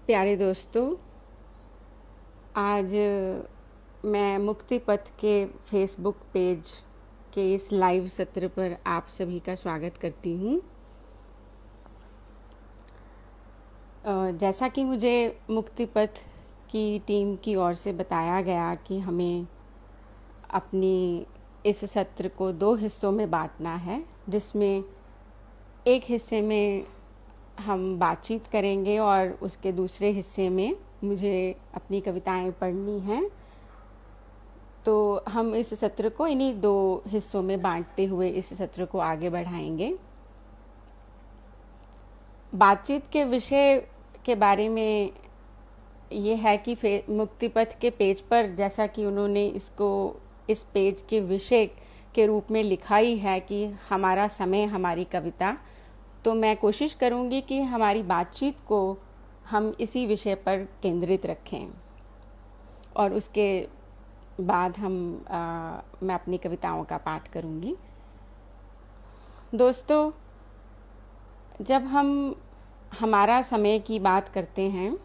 प्यारे दोस्तों, आज मैं मुक्ति पथ के फेसबुक पेज के इस लाइव सत्र पर आप सभी का स्वागत करती हूँ। जैसा कि मुझे मुक्ति पथ की टीम की ओर से बताया गया कि हमें अपनी इस सत्र को 2 हिस्सों में बांटना है, जिसमें एक हिस्से में हम बातचीत करेंगे और उसके दूसरे हिस्से में मुझे अपनी कविताएं पढ़नी हैं। तो हम इस सत्र को इन्हीं 2 हिस्सों में बांटते हुए इस सत्र को आगे बढ़ाएंगे। बातचीत के विषय के बारे में ये है कि मुक्ति पथ के पेज पर जैसा कि उन्होंने इसको इस पेज के विषय के रूप में लिखा ही है कि हमारा समय हमारी कविता, तो मैं कोशिश करूंगी कि हमारी बातचीत को हम इसी विषय पर केंद्रित रखें और उसके बाद मैं अपनी कविताओं का पाठ करूंगी। दोस्तों, जब हम हमारा समय की बात करते हैं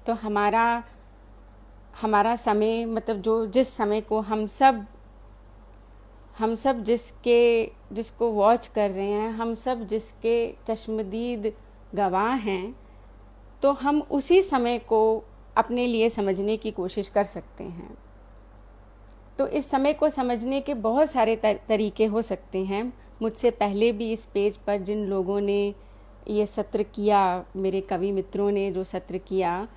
तो हमारा समय मतलब जिस समय को हम सब जिसको वॉच कर रहे हैं, हम सब जिसके चश्मदीद गवाह हैं, तो हम उसी समय को अपने लिए समझने की कोशिश कर सकते हैं। तो इस समय को समझने के बहुत सारे तरीके हो सकते हैं। मुझसे पहले भी इस पेज पर जिन लोगों ने ये सत्र किया, मेरे कवि मित्रों ने जो सत्र किया,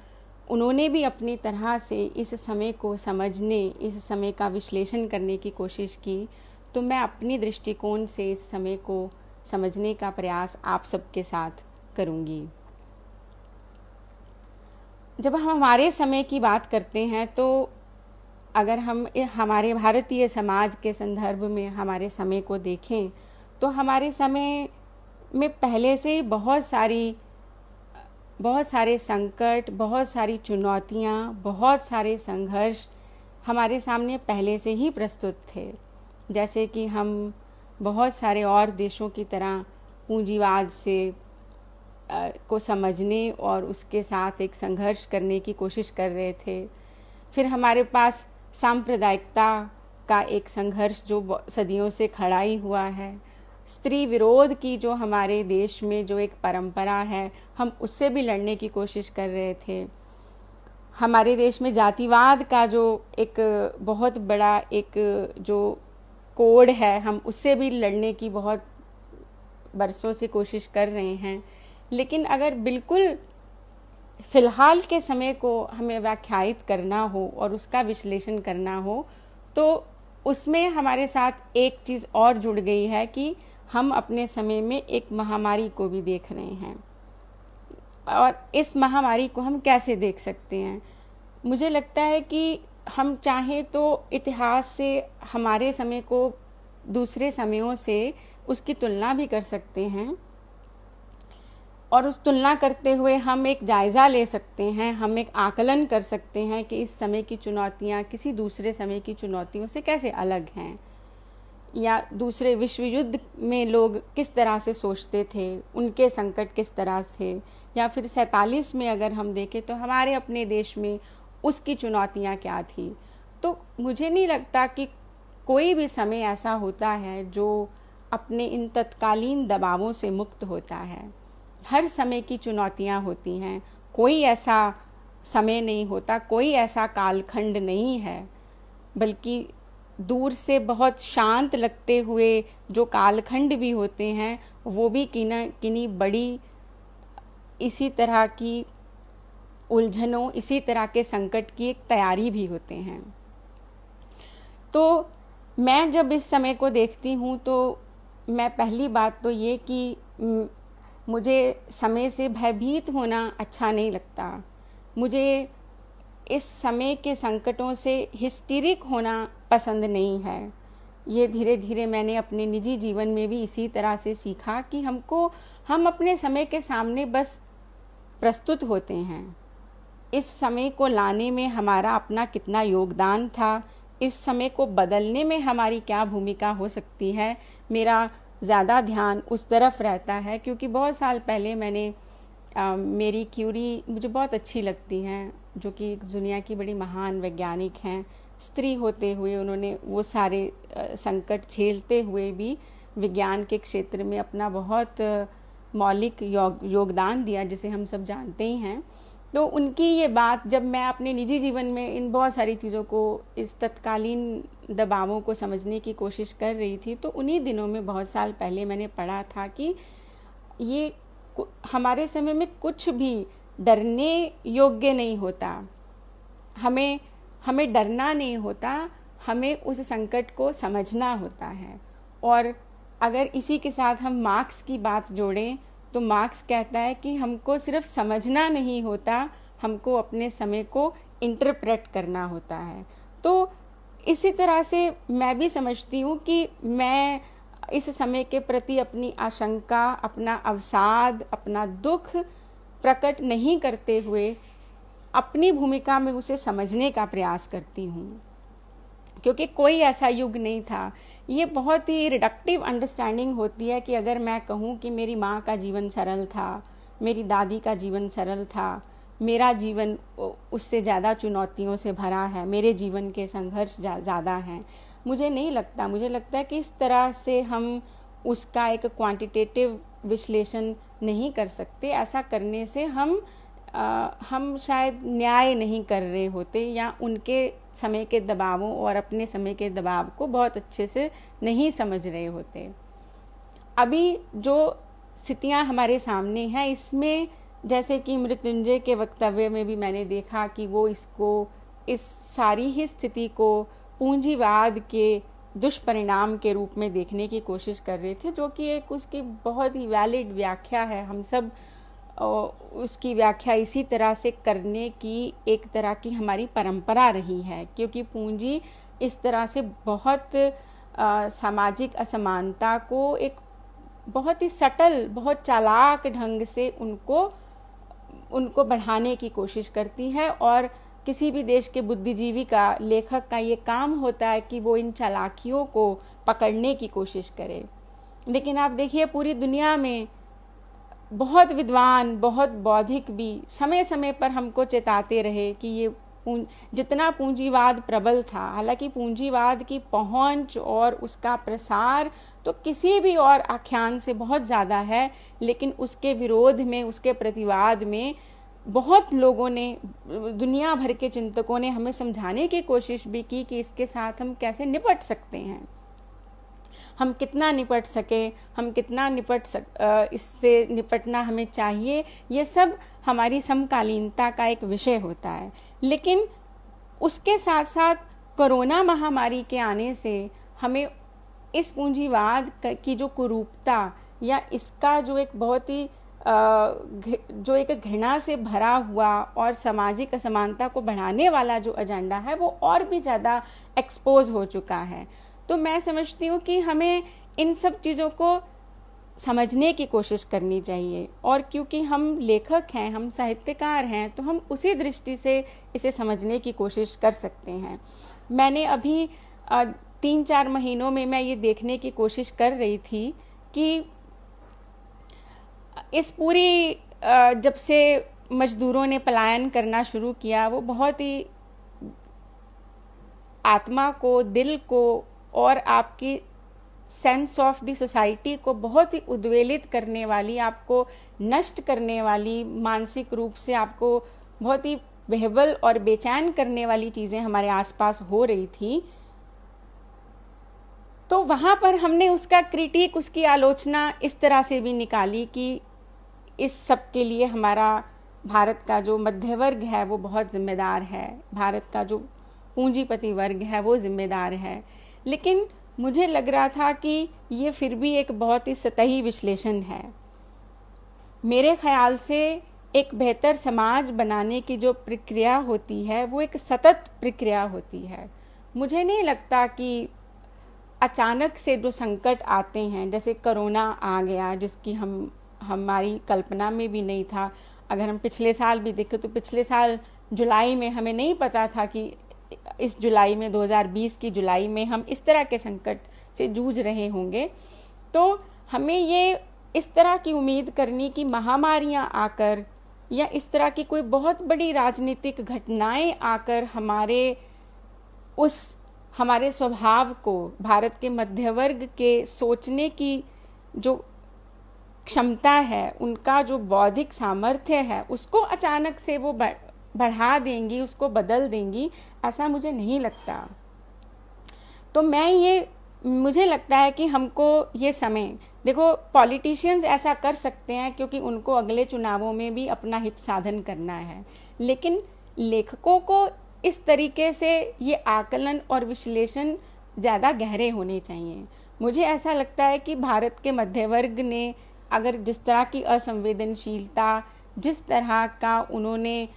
उन्होंने भी अपनी तरह से इस समय को समझने, इस समय का विश्लेषण करने की कोशिश की। तो मैं अपनी दृष्टिकोण से इस समय को समझने का प्रयास आप सबके साथ करूंगी। जब हम हमारे समय की बात करते हैं तो अगर हम हमारे भारतीय समाज के संदर्भ में हमारे समय को देखें तो हमारे समय में पहले से ही बहुत सारे संकट, बहुत सारी चुनौतियाँ, बहुत सारे संघर्ष हमारे सामने पहले से ही प्रस्तुत थे। जैसे कि हम बहुत सारे और देशों की तरह पूंजीवाद को समझने और उसके साथ एक संघर्ष करने की कोशिश कर रहे थे। फिर हमारे पास सांप्रदायिकता का एक संघर्ष जो सदियों से खड़ा ही हुआ है। स्त्री विरोध की जो हमारे देश में जो एक परंपरा है, हम उससे भी लड़ने की कोशिश कर रहे थे। हमारे देश में जातिवाद का जो एक बहुत बड़ा एक जो कोड है, हम उससे भी लड़ने की बहुत बरसों से कोशिश कर रहे हैं। लेकिन अगर बिल्कुल फ़िलहाल के समय को हमें व्याख्यायित करना हो और उसका विश्लेषण करना हो, तो उसमें हमारे साथ एक चीज़ और जुड़ गई है कि हम अपने समय में एक महामारी को भी देख रहे हैं। और इस महामारी को हम कैसे देख सकते हैं? मुझे लगता है कि हम चाहें तो इतिहास से हमारे समय को दूसरे समयों से उसकी तुलना भी कर सकते हैं और उस तुलना करते हुए हम एक जायज़ा ले सकते हैं, हम एक आकलन कर सकते हैं कि इस समय की चुनौतियाँ किसी दूसरे समय की चुनौतियों से कैसे अलग हैं, या दूसरे विश्व युद्ध में लोग किस तरह से सोचते थे, उनके संकट किस तरह थे, या फिर 47 में अगर हम देखें तो हमारे अपने देश में उसकी चुनौतियाँ क्या थी। तो मुझे नहीं लगता कि कोई भी समय ऐसा होता है जो अपने इन तत्कालीन दबावों से मुक्त होता है। हर समय की चुनौतियाँ होती हैं, कोई ऐसा समय नहीं होता, कोई ऐसा कालखंड नहीं है, बल्कि दूर से बहुत शांत लगते हुए जो कालखंड भी होते हैं वो भी किन्हीं बड़ी इसी तरह की उलझनों, इसी तरह के संकट की एक तैयारी भी होते हैं। तो मैं जब इस समय को देखती हूँ तो मैं पहली बात तो ये कि मुझे समय से भयभीत होना अच्छा नहीं लगता। मुझे इस समय के संकटों से हिस्टीरिक होना पसंद नहीं है। ये धीरे धीरे मैंने अपने निजी जीवन में भी इसी तरह से सीखा कि हम अपने समय के सामने बस प्रस्तुत होते हैं। इस समय को लाने में हमारा अपना कितना योगदान था, इस समय को बदलने में हमारी क्या भूमिका हो सकती है, मेरा ज़्यादा ध्यान उस तरफ रहता है। क्योंकि बहुत साल पहले मैंने मेरी क्यूरी मुझे बहुत अच्छी लगती हैं, जो कि दुनिया की बड़ी महान वैज्ञानिक हैं। स्त्री होते हुए उन्होंने वो सारे संकट झेलते हुए भी विज्ञान के क्षेत्र में अपना बहुत मौलिक योगदान दिया, जिसे हम सब जानते ही हैं। तो उनकी ये बात जब मैं अपने निजी जीवन में इन बहुत सारी चीज़ों को, इस तत्कालीन दबावों को समझने की कोशिश कर रही थी, तो उन्हीं दिनों में बहुत साल पहले मैंने पढ़ा था कि ये हमारे समय में कुछ भी डरने योग्य नहीं होता। हमें डरना नहीं होता, हमें उस संकट को समझना होता है। और अगर इसी के साथ हम मार्क्स की बात जोड़ें तो मार्क्स कहता है कि हमको सिर्फ समझना नहीं होता, हमको अपने समय को इंटरप्रेट करना होता है। तो इसी तरह से मैं भी समझती हूँ कि मैं इस समय के प्रति अपनी आशंका, अपना अवसाद, अपना दुख प्रकट नहीं करते हुए अपनी भूमिका में उसे समझने का प्रयास करती हूँ, क्योंकि कोई ऐसा युग नहीं था। ये बहुत ही रिडक्टिव अंडरस्टैंडिंग होती है कि अगर मैं कहूँ कि मेरी माँ का जीवन सरल था, मेरी दादी का जीवन सरल था, मेरा जीवन उससे ज़्यादा चुनौतियों से भरा है, मेरे जीवन के संघर्ष ज़्यादा हैं, मुझे नहीं लगता। मुझे लगता है कि इस तरह से हम उसका एक क्वांटिटेटिव विश्लेषण नहीं कर सकते। ऐसा करने से हम शायद न्याय नहीं कर रहे होते, या उनके समय के दबावों और अपने समय के दबाव को बहुत अच्छे से नहीं समझ रहे होते। अभी जो स्थितियां हमारे सामने हैं, इसमें जैसे कि मृत्युंजय के वक्तव्य में भी मैंने देखा कि वो इस सारी ही स्थिति को पूंजीवाद के दुष्परिणाम के रूप में देखने की कोशिश कर रहे थे, जो कि एक उसकी बहुत ही वैलिड व्याख्या है। हम सब उसकी व्याख्या इसी तरह से करने की एक तरह की हमारी परंपरा रही है, क्योंकि पूंजी इस तरह से बहुत सामाजिक असमानता को एक बहुत ही सटल, बहुत चालाक ढंग से उनको बढ़ाने की कोशिश करती है। और किसी भी देश के बुद्धिजीवी का, लेखक का ये काम होता है कि वो इन चालाकियों को पकड़ने की कोशिश करे। लेकिन आप देखिए, पूरी दुनिया में बहुत विद्वान, बहुत बौद्धिक भी समय समय पर हमको चेताते रहे कि ये जितना पूंजीवाद प्रबल था, हालांकि पूंजीवाद की पहुंच और उसका प्रसार तो किसी भी और आख्यान से बहुत ज़्यादा है, लेकिन उसके विरोध में, उसके प्रतिवाद में बहुत लोगों ने, दुनिया भर के चिंतकों ने हमें समझाने की कोशिश भी की कि इसके साथ हम कैसे निपट सकते हैं, हम कितना निपट सके, इससे निपटना हमें चाहिए। ये सब हमारी समकालीनता का एक विषय होता है। लेकिन उसके साथ साथ कोरोना महामारी के आने से हमें इस पूंजीवाद की जो कुरूपता, या इसका जो एक बहुत ही जो एक घृणा से भरा हुआ और सामाजिक असमानता को बढ़ाने वाला जो एजेंडा है, वो और भी ज़्यादा एक्सपोज हो चुका है। तो मैं समझती हूँ कि हमें इन सब चीज़ों को समझने की कोशिश करनी चाहिए, और क्योंकि हम लेखक हैं, हम साहित्यकार हैं, तो हम उसी दृष्टि से इसे समझने की कोशिश कर सकते हैं। मैंने अभी 3-4 महीनों में मैं ये देखने की कोशिश कर रही थी कि इस पूरी जब से मजदूरों ने पलायन करना शुरू किया, वो बहुत ही आत्मा को, दिल को और आपकी सेंस ऑफ द सोसाइटी को बहुत ही उद्वेलित करने वाली, आपको नष्ट करने वाली, मानसिक रूप से आपको बहुत ही बेहबल और बेचैन करने वाली चीज़ें हमारे आसपास हो रही थी। तो वहाँ पर हमने उसका क्रिटिक, उसकी आलोचना इस तरह से भी निकाली कि इस सब के लिए हमारा भारत का जो मध्य वर्ग है वो बहुत जिम्मेदार है, भारत का जो पूंजीपति वर्ग है वो जिम्मेदार है। लेकिन मुझे लग रहा था कि ये फिर भी एक बहुत ही सतही विश्लेषण है। मेरे ख्याल से एक बेहतर समाज बनाने की जो प्रक्रिया होती है वो एक सतत प्रक्रिया होती है। मुझे नहीं लगता कि अचानक से जो संकट आते हैं, जैसे कोरोना आ गया, जिसकी हमारी कल्पना में भी नहीं था। अगर हम पिछले साल भी देखें तो पिछले साल जुलाई में हमें नहीं पता था कि इस जुलाई में, 2020 की जुलाई में हम इस तरह के संकट से जूझ रहे होंगे। तो हमें ये इस तरह की उम्मीद करनी कि महामारियां आकर या इस तरह की कोई बहुत बड़ी राजनीतिक घटनाएं आकर हमारे स्वभाव को, भारत के मध्य वर्ग के सोचने की जो क्षमता है, उनका जो बौद्धिक सामर्थ्य है, उसको अचानक से वो बढ़ा देंगी, उसको बदल देंगी, ऐसा मुझे नहीं लगता। तो मुझे लगता है कि हमको ये समय, देखो पॉलिटिशियंस ऐसा कर सकते हैं क्योंकि उनको अगले चुनावों में भी अपना हित साधन करना है, लेकिन लेखकों को इस तरीके से ये आकलन और विश्लेषण ज़्यादा गहरे होने चाहिए। मुझे ऐसा लगता है कि भारत के मध्य वर्ग ने अगर जिस तरह की असंवेदनशीलता, जिस तरह का उन्होंने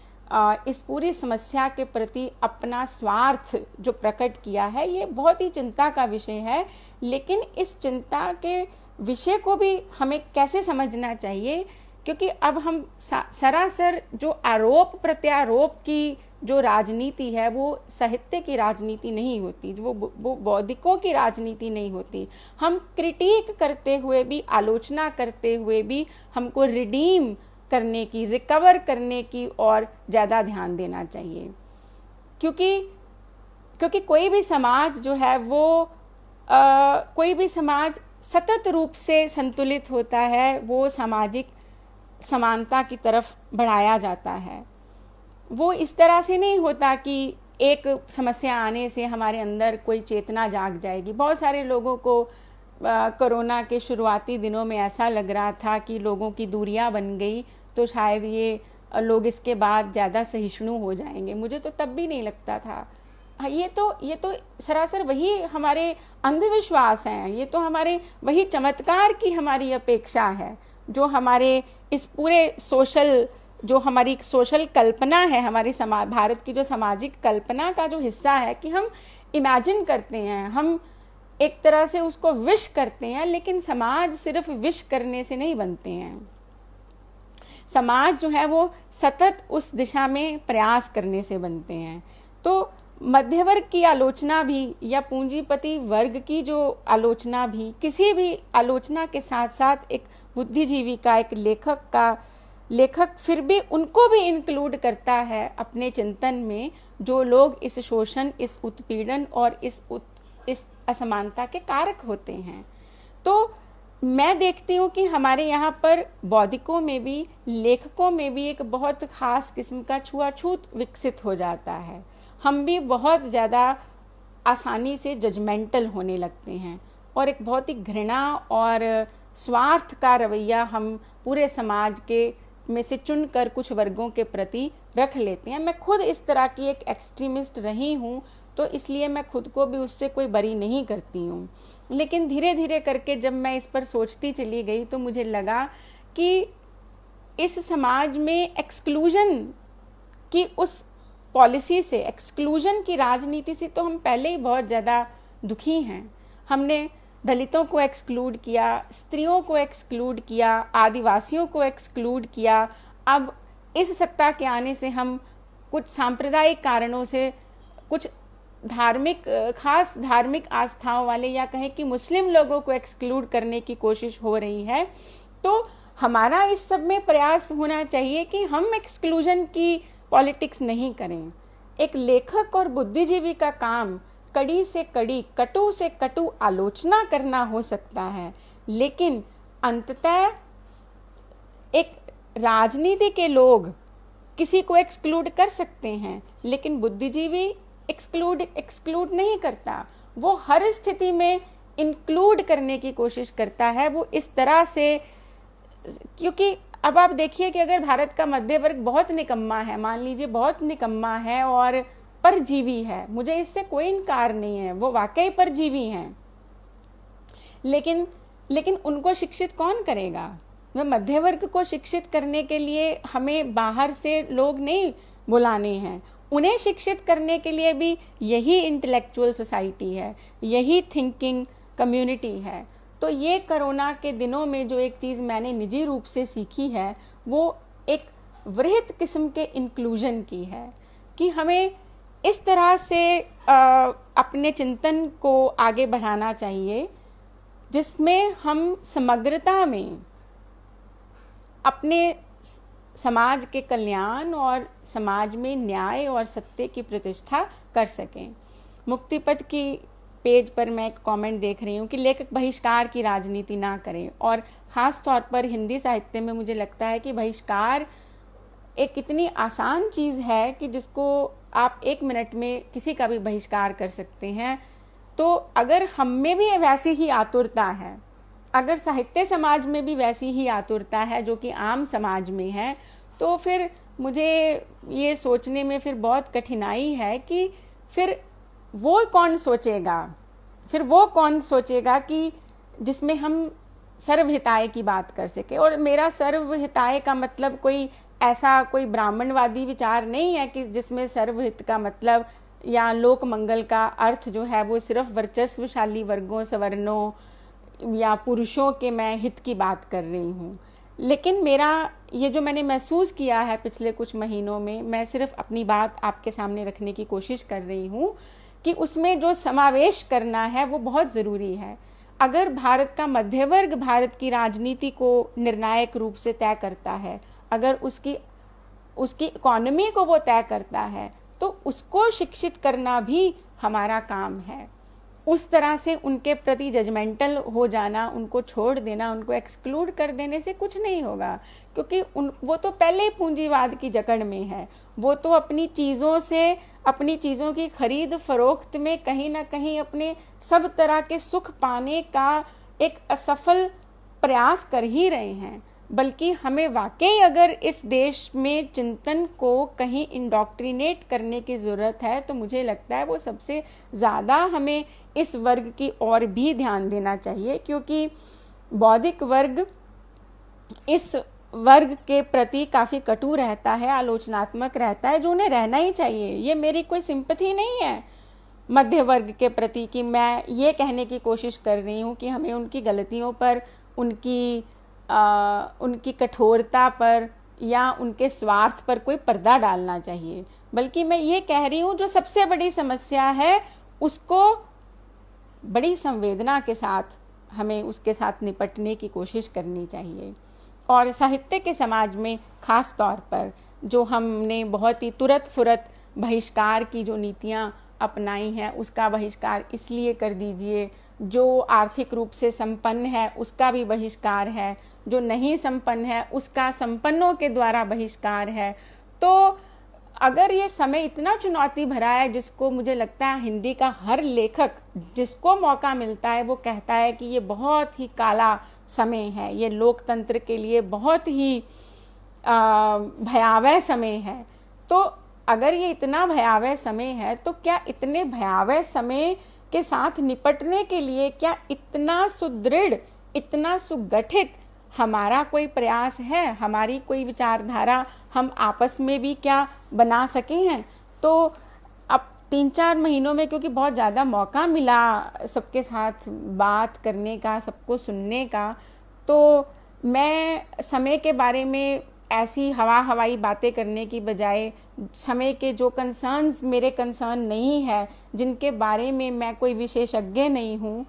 इस पूरी समस्या के प्रति अपना स्वार्थ जो प्रकट किया है, ये बहुत ही चिंता का विषय है। लेकिन इस चिंता के विषय को भी हमें कैसे समझना चाहिए, क्योंकि अब हम सरासर जो आरोप प्रत्यारोप की जो राजनीति है वो साहित्य की राजनीति नहीं होती, वो बौद्धिकों की राजनीति नहीं होती। हम क्रिटिक करते हुए भी, आलोचना करते हुए भी हमको रिडीम करने की, रिकवर करने की और ज़्यादा ध्यान देना चाहिए, क्योंकि कोई भी समाज जो है वो कोई भी समाज सतत रूप से संतुलित होता है, वो सामाजिक समानता की तरफ बढ़ाया जाता है। वो इस तरह से नहीं होता कि एक समस्या आने से हमारे अंदर कोई चेतना जाग जाएगी। बहुत सारे लोगों को कोरोना के शुरुआती दिनों में ऐसा लग रहा था कि लोगों की दूरियां बन गई, तो शायद ये लोग इसके बाद ज़्यादा सहिष्णु हो जाएंगे। मुझे तो तब भी नहीं लगता था। ये तो सरासर वही हमारे अंधविश्वास हैं, ये तो हमारे वही चमत्कार की हमारी अपेक्षा है, जो हमारे इस पूरे जो हमारी सोशल कल्पना है, हमारी भारत की जो सामाजिक कल्पना का जो हिस्सा है, कि हम इमेजिन करते हैं, हम एक तरह से उसको विश करते हैं, लेकिन समाज सिर्फ विश करने से नहीं बनते हैं। समाज जो है वो सतत उस दिशा में प्रयास करने से बनते हैं। तो मध्य वर्ग की आलोचना भी या पूंजीपति वर्ग की जो आलोचना भी, किसी भी आलोचना के साथ साथ एक बुद्धिजीवी का, एक लेखक फिर भी उनको भी इंक्लूड करता है अपने चिंतन में, जो लोग इस शोषण, इस उत्पीड़न और इस असमानता के कारक होते हैं। तो मैं देखती हूँ कि हमारे यहाँ पर बौद्धिकों में भी, लेखकों में भी एक बहुत खास किस्म का छुआछूत विकसित हो जाता है। हम भी बहुत ज़्यादा आसानी से जजमेंटल होने लगते हैं और एक बहुत ही घृणा और स्वार्थ का रवैया हम पूरे समाज के में से चुनकर कुछ वर्गों के प्रति रख लेते हैं। मैं खुद इस तरह की एक एक्सट्रीमिस्ट रही हूँ, तो इसलिए मैं खुद को भी उससे कोई बरी नहीं करती हूँ। लेकिन धीरे धीरे करके जब मैं इस पर सोचती चली गई, तो मुझे लगा कि इस समाज में एक्सक्लूजन की उस पॉलिसी से, एक्सक्लूजन की राजनीति से तो हम पहले ही बहुत ज़्यादा दुखी हैं। हमने दलितों को एक्सक्लूड किया, स्त्रियों को एक्सक्लूड किया, आदिवासियों को एक्सक्लूड किया। अब इस सत्ता के आने से हम कुछ सांप्रदायिक कारणों से, कुछ खास धार्मिक आस्थाओं वाले, या कहें कि मुस्लिम लोगों को एक्सक्लूड करने की कोशिश हो रही है। तो हमारा इस सब में प्रयास होना चाहिए कि हम एक्सक्लूजन की पॉलिटिक्स नहीं करें। एक लेखक और बुद्धिजीवी का काम कड़ी से कड़ी, कटु से कटु आलोचना करना हो सकता है, लेकिन अंततः एक राजनीति के लोग किसी को एक्सक्लूड कर सकते हैं, लेकिन बुद्धिजीवी एक्सक्लूड नहीं करता। वो हर स्थिति में इंक्लूड करने की कोशिश करता है। वो इस तरह से, क्योंकि अब आप देखिए कि अगर भारत का मध्य वर्ग बहुत निकम्मा है, मान लीजिए बहुत निकम्मा है और परजीवी है, मुझे इससे कोई इनकार नहीं है, वो वाकई परजीवी हैं, लेकिन उनको शिक्षित कौन करेगा? मध्य वर्ग को शिक्षित करने के लिए हमें बाहर से लोग नहीं बुलाने हैं। उन्हें शिक्षित करने के लिए भी यही इंटेलेक्चुअल सोसाइटी है, यही थिंकिंग कम्युनिटी है। तो ये कोरोना के दिनों में जो एक चीज़ मैंने निजी रूप से सीखी है, वो एक वृहद किस्म के इंक्लूजन की है, कि हमें इस तरह से अपने चिंतन को आगे बढ़ाना चाहिए जिसमें हम समग्रता में अपने समाज के कल्याण और समाज में न्याय और सत्य की प्रतिष्ठा कर सकें। मुक्तिपथ की पेज पर मैं एक कमेंट देख रही हूँ कि लेखक बहिष्कार की राजनीति ना करें, और ख़ास तौर पर हिंदी साहित्य में मुझे लगता है कि बहिष्कार एक इतनी आसान चीज़ है कि जिसको आप 1 मिनट में किसी का भी बहिष्कार कर सकते हैं। तो अगर हम में भी वैसी ही आतुरता है, अगर साहित्य समाज में भी वैसी ही आतुरता है जो कि आम समाज में है, तो फिर मुझे ये सोचने में फिर बहुत कठिनाई है कि फिर वो कौन सोचेगा कि जिसमें हम सर्वहिताय की बात कर सके। और मेरा सर्वहिताय का मतलब कोई ब्राह्मणवादी विचार नहीं है कि जिसमें सर्वहित का मतलब या लोक मंगल का अर्थ जो है वो सिर्फ वर्चस्वशाली वर्गों, सवर्णों या पुरुषों के मैं हित की बात कर रही हूँ। लेकिन मेरा ये जो मैंने महसूस किया है पिछले कुछ महीनों में, मैं सिर्फ अपनी बात आपके सामने रखने की कोशिश कर रही हूँ कि उसमें जो समावेश करना है वो बहुत ज़रूरी है। अगर भारत का मध्य वर्ग भारत की राजनीति को निर्णायक रूप से तय करता है, अगर उसकी इकोनॉमी को वो तय करता है, तो उसको शिक्षित करना भी हमारा काम है। उस तरह से उनके प्रति जजमेंटल हो जाना, उनको छोड़ देना, उनको एक्सक्लूड कर देने से कुछ नहीं होगा, क्योंकि वो तो पहले ही पूंजीवाद की जकड़ में है। वो तो अपनी चीज़ों की खरीद फरोख्त में कहीं ना कहीं अपने सब तरह के सुख पाने का एक असफल प्रयास कर ही रहे हैं। बल्कि हमें वाकई अगर इस देश में चिंतन को कहीं इंडोक्ट्रिनेट करने की ज़रूरत है, तो मुझे लगता है वो सबसे ज़्यादा हमें इस वर्ग की ओर भी ध्यान देना चाहिए, क्योंकि बौद्धिक वर्ग इस वर्ग के प्रति काफ़ी कटु रहता है, आलोचनात्मक रहता है, जो उन्हें रहना ही चाहिए। ये मेरी कोई सिंपैथी नहीं है मध्य वर्ग के प्रति कि मैं ये कहने की कोशिश कर रही हूँ कि हमें उनकी गलतियों पर, उनकी कठोरता पर या उनके स्वार्थ पर कोई पर्दा डालना चाहिए। बल्कि मैं ये कह रही हूँ जो सबसे बड़ी समस्या है उसको बड़ी संवेदना के साथ हमें उसके साथ निपटने की कोशिश करनी चाहिए। और साहित्य के समाज में ख़ास तौर पर जो हमने बहुत ही तुरंत फुरत बहिष्कार की जो नीतियाँ अपनाई हैं, उसका बहिष्कार इसलिए कर दीजिए। जो आर्थिक रूप से संपन्न है उसका भी बहिष्कार है, जो नहीं संपन्न है उसका संपन्नों के द्वारा बहिष्कार है। तो अगर ये समय इतना चुनौती भरा है, जिसको मुझे लगता है हिंदी का हर लेखक जिसको मौका मिलता है वो कहता है कि ये बहुत ही काला समय है, ये लोकतंत्र के लिए बहुत ही भयावह समय है। तो अगर ये इतना भयावह समय है, तो क्या इतने भयावह समय के साथ निपटने के लिए क्या इतना सुदृढ़, इतना सुगठित हमारा कोई प्रयास है, हमारी कोई विचारधारा हम आपस में भी क्या बना सके हैं? तो अब 3-4 महीनों में क्योंकि बहुत ज़्यादा मौका मिला सबके साथ बात करने का, सबको सुनने का, तो मैं समय के बारे में ऐसी हवाई बातें करने की बजाय समय के जो कंसर्न्स मेरे कंसर्न नहीं है, जिनके बारे में मैं कोई विशेषज्ञ नहीं हूँ,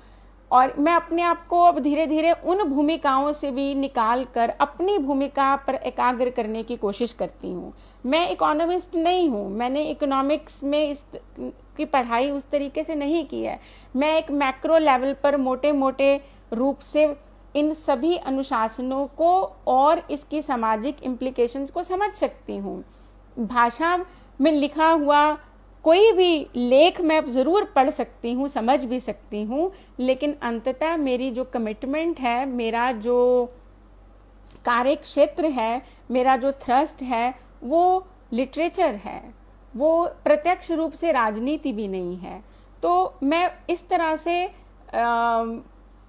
और मैं अपने आप को अब धीरे धीरे उन भूमिकाओं से भी निकाल कर अपनी भूमिका पर एकाग्र करने की कोशिश करती हूँ। मैं इकोनॉमिस्ट नहीं हूँ, मैंने इकोनॉमिक्स में की पढ़ाई उस तरीके से नहीं की है। मैं एक मैक्रो लेवल पर मोटे मोटे रूप से इन सभी अनुशासनों को और इसकी सामाजिक इम्प्लीकेशंस को समझ सकती हूँ। भाषा में लिखा हुआ कोई भी लेख मैं ज़रूर पढ़ सकती हूँ, समझ भी सकती हूँ, लेकिन अंततः मेरी जो कमिटमेंट है, मेरा जो कार्य क्षेत्र है, मेरा जो थ्रस्ट है, वो लिटरेचर है, वो प्रत्यक्ष रूप से राजनीति भी नहीं है। तो मैं इस तरह से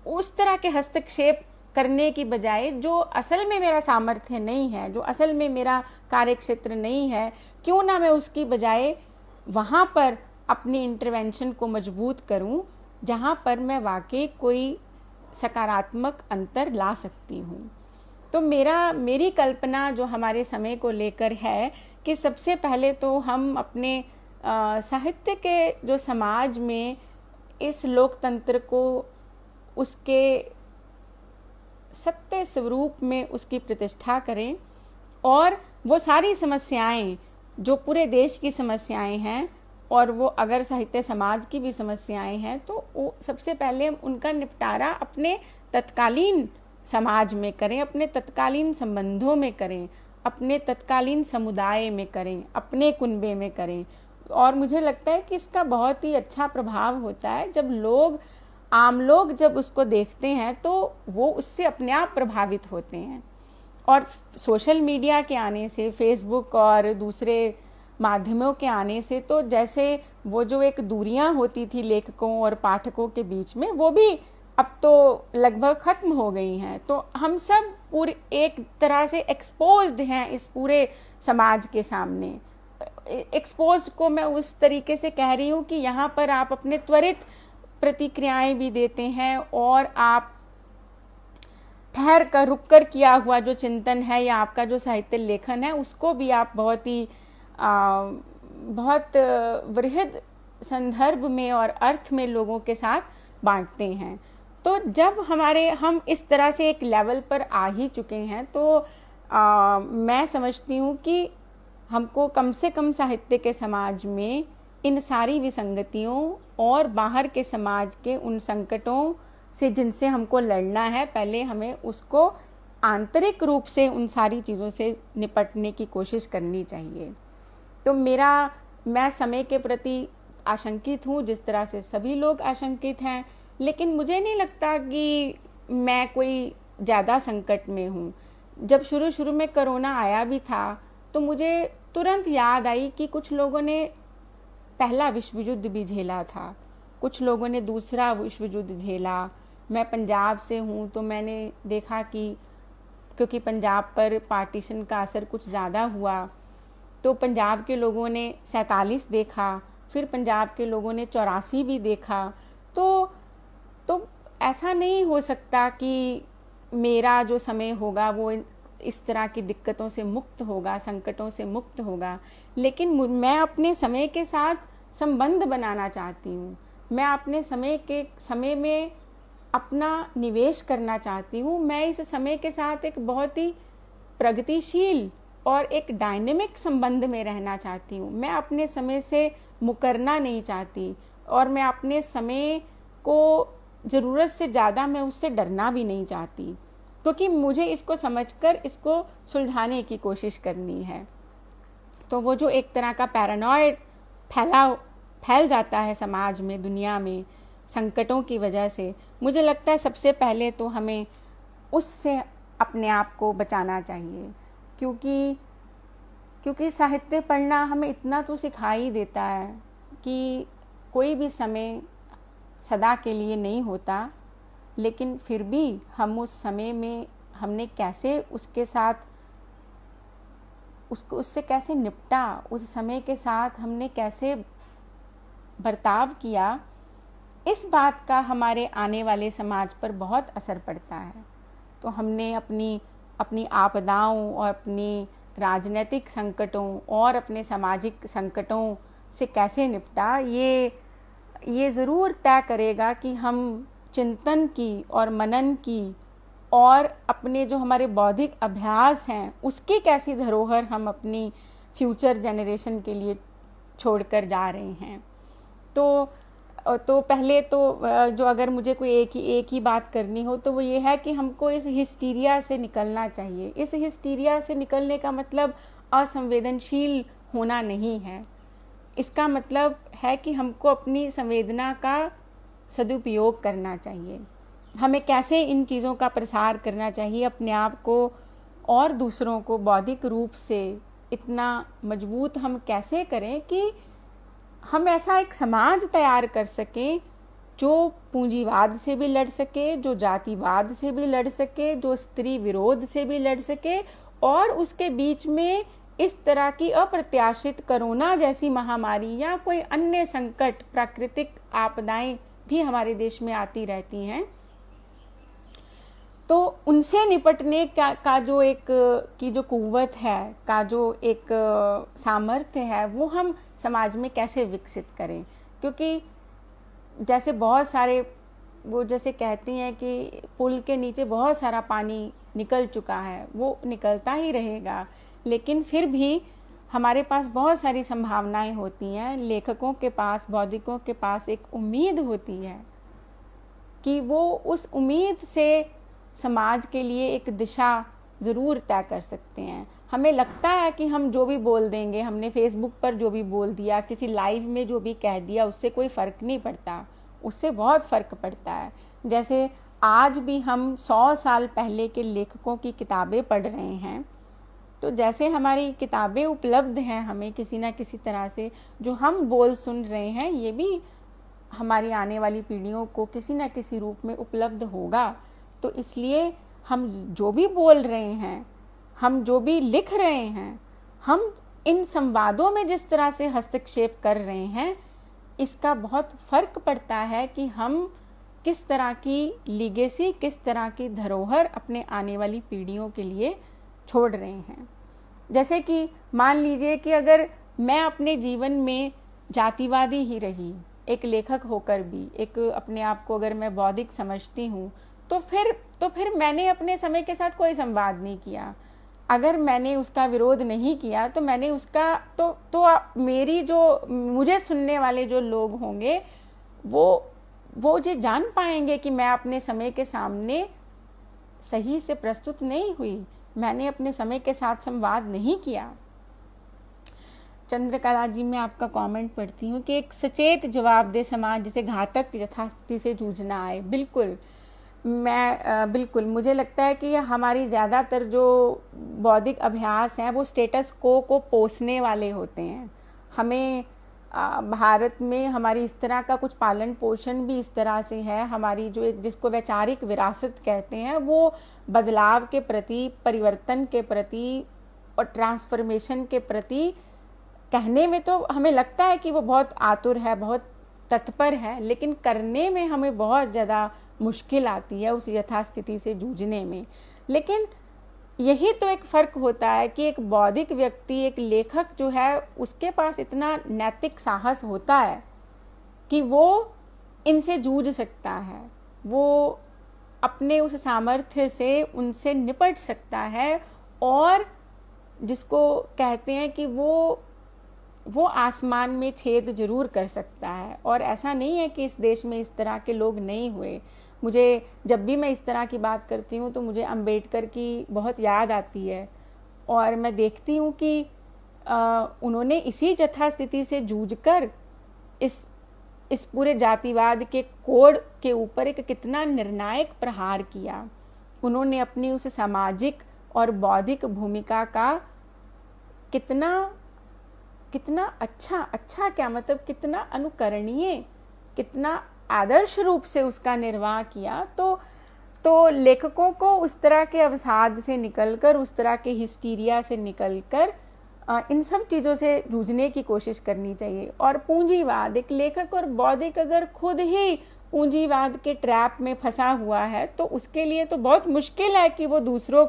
उस तरह के हस्तक्षेप करने की बजाय जो असल में मेरा सामर्थ्य नहीं है, जो असल में मेरा कार्यक्षेत्र नहीं है, क्यों ना मैं उसकी बजाय वहाँ पर अपनी इंटरवेंशन को मजबूत करूँ जहाँ पर मैं वाकई कोई सकारात्मक अंतर ला सकती हूँ। तो मेरी कल्पना जो हमारे समय को लेकर है कि सबसे पहले तो हम अपने साहित्य के जो समाज में इस लोकतंत्र को उसके सत्य स्वरूप में उसकी प्रतिष्ठा करें और वो सारी समस्याएं जो पूरे देश की समस्याएं हैं और वो अगर साहित्य समाज की भी समस्याएं हैं तो वो सबसे पहले उनका निपटारा अपने तत्कालीन समाज में करें, अपने तत्कालीन संबंधों में करें, अपने तत्कालीन समुदाय में करें, अपने कुनबे में करें। और मुझे लगता है कि इसका बहुत ही अच्छा प्रभाव होता है जब आम लोग जब उसको देखते हैं तो वो उससे अपने आप प्रभावित होते हैं। और सोशल मीडिया के आने से, फेसबुक और दूसरे माध्यमों के आने से तो जैसे वो जो एक दूरियां होती थी लेखकों और पाठकों के बीच में, वो भी अब तो लगभग खत्म हो गई हैं। तो हम सब पूरे एक तरह से एक्सपोज्ड हैं इस पूरे समाज के सामने। एक्सपोज को मैं उस तरीके से कह रही हूँ कि यहाँ पर आप अपने त्वरित प्रतिक्रियाएं भी देते हैं और आप ठहर कर रुक कर किया हुआ जो चिंतन है या आपका जो साहित्य लेखन है उसको भी आप बहुत वृहद संदर्भ में और अर्थ में लोगों के साथ बांटते हैं। तो जब हम इस तरह से एक लेवल पर आ ही चुके हैं तो मैं समझती हूँ कि हमको कम से कम साहित्य के समाज में इन सारी विसंगतियों और बाहर के समाज के उन संकटों से जिनसे हमको लड़ना है, पहले हमें उसको आंतरिक रूप से उन सारी चीज़ों से निपटने की कोशिश करनी चाहिए। तो मैं समय के प्रति आशंकित हूँ जिस तरह से सभी लोग आशंकित हैं, लेकिन मुझे नहीं लगता कि मैं कोई ज़्यादा संकट में हूँ। जब शुरू में कोरोना आया भी था तो मुझे तुरंत याद आई कि कुछ लोगों ने पहला विश्व युद्ध भी झेला था, कुछ लोगों ने दूसरा विश्व युद्ध झेला। मैं पंजाब से हूँ तो मैंने देखा कि क्योंकि पंजाब पर पार्टीशन का असर कुछ ज़्यादा हुआ तो पंजाब के लोगों ने 47 देखा, फिर पंजाब के लोगों ने 84 भी देखा। तो ऐसा नहीं हो सकता कि मेरा जो समय होगा वो इस तरह की दिक्कतों से मुक्त होगा, संकटों से मुक्त होगा। लेकिन मैं अपने समय के साथ संबंध बनाना चाहती हूँ, मैं अपने समय में अपना निवेश करना चाहती हूँ। मैं इस समय के साथ एक बहुत ही प्रगतिशील और एक डायनेमिक संबंध में रहना चाहती हूँ। मैं अपने समय से मुकरना नहीं चाहती और मैं अपने समय को ज़रूरत से ज़्यादा मैं उससे डरना भी नहीं चाहती, क्योंकि मुझे इसको समझकर इसको सुलझाने की कोशिश करनी है। तो वो जो एक तरह का पैरानॉइड फैल जाता है समाज में, दुनिया में संकटों की वजह से, मुझे लगता है सबसे पहले तो हमें उससे अपने आप को बचाना चाहिए। क्योंकि साहित्य पढ़ना हमें इतना तो सिखा ही देता है कि कोई भी समय सदा के लिए नहीं होता, लेकिन फिर भी हम उस समय में हमने कैसे उसके साथ उससे कैसे निपटा, उस समय के साथ हमने कैसे बर्ताव किया, इस बात का हमारे आने वाले समाज पर बहुत असर पड़ता है। तो हमने अपनी आपदाओं और अपनी राजनीतिक संकटों और अपने सामाजिक संकटों से कैसे निपटा, ये ज़रूर तय करेगा कि हम चिंतन की और मनन की और अपने जो हमारे बौद्धिक अभ्यास हैं उसकी कैसी धरोहर हम अपनी फ्यूचर जनरेशन के लिए छोड़कर जा रहे हैं। तो पहले तो जो अगर मुझे कोई एक ही बात करनी हो तो वो ये है कि हमको इस हिस्टीरिया से निकलना चाहिए। इस हिस्टीरिया से निकलने का मतलब असंवेदनशील होना नहीं है, इसका मतलब है कि हमको अपनी संवेदना का सदुपयोग करना चाहिए। हमें कैसे इन चीज़ों का प्रसार करना चाहिए, अपने आप को और दूसरों को बौद्धिक रूप से इतना मजबूत हम कैसे करें कि हम ऐसा एक समाज तैयार कर सकें जो पूंजीवाद से भी लड़ सके, जो जातिवाद से भी लड़ सके, जो स्त्री विरोध से भी लड़ सके, और उसके बीच में इस तरह की अप्रत्याशित कोरोना जैसी महामारी या कोई अन्य संकट, प्राकृतिक आपदाएं भी हमारे देश में आती रहती हैं, तो उनसे निपटने का जो जो कुव्वत है, का जो एक सामर्थ्य है, वो हम समाज में कैसे विकसित करें। क्योंकि जैसे बहुत सारे वो जैसे कहती हैं कि पुल के नीचे बहुत सारा पानी निकल चुका है, वो निकलता ही रहेगा, लेकिन फिर भी हमारे पास बहुत सारी संभावनाएं होती हैं। लेखकों के पास, बौद्धिकों के पास एक उम्मीद होती है कि वो उस उम्मीद से समाज के लिए एक दिशा ज़रूर तय कर सकते हैं। हमें लगता है कि हम जो भी बोल देंगे, हमने फेसबुक पर जो भी बोल दिया, किसी लाइव में जो भी कह दिया, उससे कोई फ़र्क नहीं पड़ता। उससे बहुत फ़र्क पड़ता है। जैसे आज भी हम 100 साल पहले के लेखकों की किताबें पढ़ रहे हैं, तो जैसे हमारी किताबें उपलब्ध हैं हमें किसी ना किसी तरह से, जो हम बोल सुन रहे हैं, ये भी हमारी आने वाली पीढ़ियों को किसी न किसी रूप में उपलब्ध होगा। तो इसलिए हम जो भी बोल रहे हैं, हम जो भी लिख रहे हैं, हम इन संवादों में जिस तरह से हस्तक्षेप कर रहे हैं, इसका बहुत फ़र्क पड़ता है कि हम किस तरह की लीगेसी, किस तरह की धरोहर अपने आने वाली पीढ़ियों के लिए छोड़ रहे हैं। जैसे कि मान लीजिए कि अगर मैं अपने जीवन में जातिवादी ही रही, एक लेखक होकर भी, एक अपने आप को अगर मैं बौद्धिक समझती हूँ, तो फिर मैंने अपने समय के साथ कोई संवाद नहीं किया। अगर मैंने उसका विरोध नहीं किया तो मैंने उसका तो मेरी जो मुझे सुनने वाले जो लोग होंगे वो ये जान पाएंगे कि मैं अपने समय के सामने सही से प्रस्तुत नहीं हुई, मैंने अपने समय के साथ संवाद नहीं किया। चंद्रकला जी, मैं आपका कमेंट पढ़ती हूँ कि एक सचेत जवाबदेह समाज जिसे घातक यथास्थिति से जूझना आए। बिल्कुल मुझे लगता है कि हमारी ज़्यादातर जो बौद्धिक अभ्यास हैं वो स्टेटस को पोसने वाले होते हैं। हमें भारत में हमारी इस तरह का कुछ पालन पोषण भी इस तरह से है। हमारी जो एक जिसको वैचारिक विरासत कहते हैं, वो बदलाव के प्रति, परिवर्तन के प्रति और ट्रांसफॉर्मेशन के प्रति कहने में तो हमें लगता है कि वो बहुत आतुर है, बहुत तत्पर है, लेकिन करने में हमें बहुत ज़्यादा मुश्किल आती है उस यथास्थिति से जूझने में। लेकिन यही तो एक फ़र्क होता है कि एक बौद्धिक व्यक्ति, एक लेखक जो है, उसके पास इतना नैतिक साहस होता है कि वो इनसे जूझ सकता है, वो अपने उस सामर्थ्य से उनसे निपट सकता है, और जिसको कहते हैं कि वो आसमान में छेद जरूर कर सकता है। और ऐसा नहीं है कि इस देश में इस तरह के लोग नहीं हुए। मुझे जब भी मैं इस तरह की बात करती हूँ तो मुझे अंबेडकर की बहुत याद आती है, और मैं देखती हूँ कि उन्होंने इसी यथास्थिति से जूझकर इस पूरे जातिवाद के कोड के ऊपर एक कितना निर्णायक प्रहार किया। उन्होंने अपनी उस सामाजिक और बौद्धिक भूमिका का कितना अच्छा क्या मतलब कितना अनुकरणीय, कितना आदर्श रूप से उसका निर्वाह किया। तो लेखकों को उस तरह के अवसाद से निकलकर, उस तरह के हिस्टीरिया से निकलकर इन सब चीज़ों से जूझने की कोशिश करनी चाहिए। और पूंजीवाद, एक लेखक और बौद्धिक अगर खुद ही पूंजीवाद के ट्रैप में फंसा हुआ है तो उसके लिए तो बहुत मुश्किल है कि वो दूसरों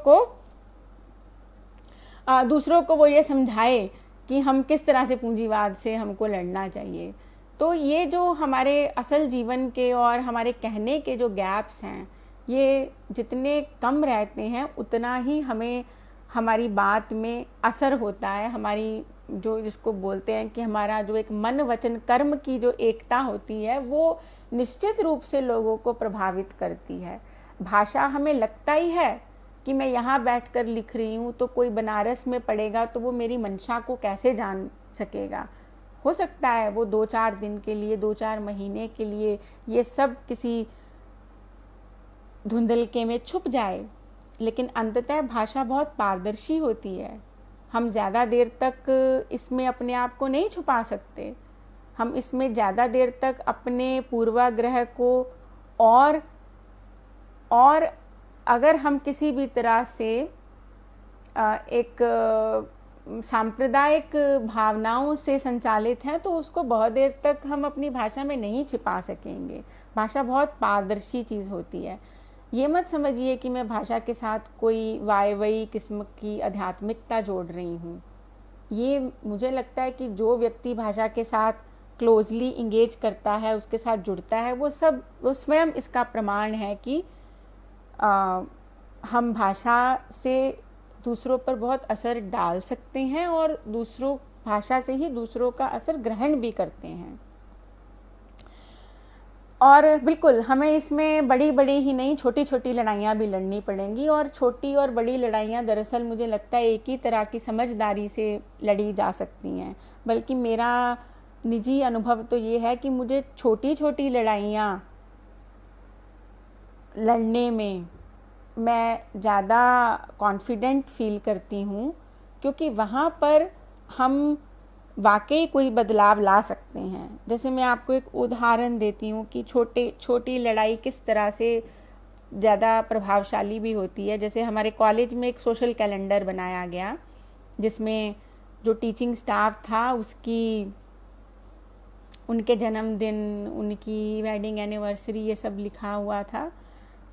को वो ये समझाए कि हम किस तरह से पूंजीवाद से हमको लड़ना चाहिए। तो ये जो हमारे असल जीवन के और हमारे कहने के जो गैप्स हैं, ये जितने कम रहते हैं उतना ही हमें हमारी बात में असर होता है। हमारी जो जिसको बोलते हैं कि हमारा जो एक मन वचन कर्म की जो एकता होती है, वो निश्चित रूप से लोगों को प्रभावित करती है। भाषा हमें लगता ही है कि मैं यहाँ बैठकर लिख रही हूँ तो कोई बनारस में पढ़ेगा तो वो मेरी मंशा को कैसे जान सकेगा। हो सकता है वो 2-4 दिन के लिए, 2-4 महीने के लिए ये सब किसी धुंधलके में छुप जाए, लेकिन अंततः भाषा बहुत पारदर्शी होती है। हम ज़्यादा देर तक इसमें अपने आप को नहीं छुपा सकते। हम इसमें ज़्यादा देर तक अपने पूर्वाग्रह को और अगर हम किसी भी तरह से एक सांप्रदायिक भावनाओं से संचालित हैं तो उसको बहुत देर तक हम अपनी भाषा में नहीं छिपा सकेंगे। भाषा बहुत पारदर्शी चीज़ होती है। ये मत समझिए कि मैं भाषा के साथ कोई वायवई किस्म की आध्यात्मिकता जोड़ रही हूँ। ये मुझे लगता है कि जो व्यक्ति भाषा के साथ क्लोजली इंगेज करता है, उसके साथ जुड़ता है, वो स्वयं इसका प्रमाण है कि हम भाषा से दूसरों पर बहुत असर डाल सकते हैं और दूसरों भाषा से ही दूसरों का असर ग्रहण भी करते हैं। और बिल्कुल हमें इसमें बड़ी बड़ी ही नहीं, छोटी छोटी लड़ाइयाँ भी लड़नी पड़ेंगी, और छोटी और बड़ी लड़ाइयाँ दरअसल मुझे लगता है एक ही तरह की समझदारी से लड़ी जा सकती हैं। बल्कि मेरा निजी अनुभव तो ये है कि मुझे छोटी छोटी लड़ाइयाँ लड़ने में मैं ज़्यादा कॉन्फिडेंट फील करती हूँ, क्योंकि वहाँ पर हम वाकई कोई बदलाव ला सकते हैं। जैसे मैं आपको एक उदाहरण देती हूँ कि छोटी लड़ाई किस तरह से ज़्यादा प्रभावशाली भी होती है। जैसे हमारे कॉलेज में एक सोशल कैलेंडर बनाया गया, जिसमें जो टीचिंग स्टाफ था उनके जन्मदिन, उनकी वेडिंग एनिवर्सरी, ये सब लिखा हुआ था।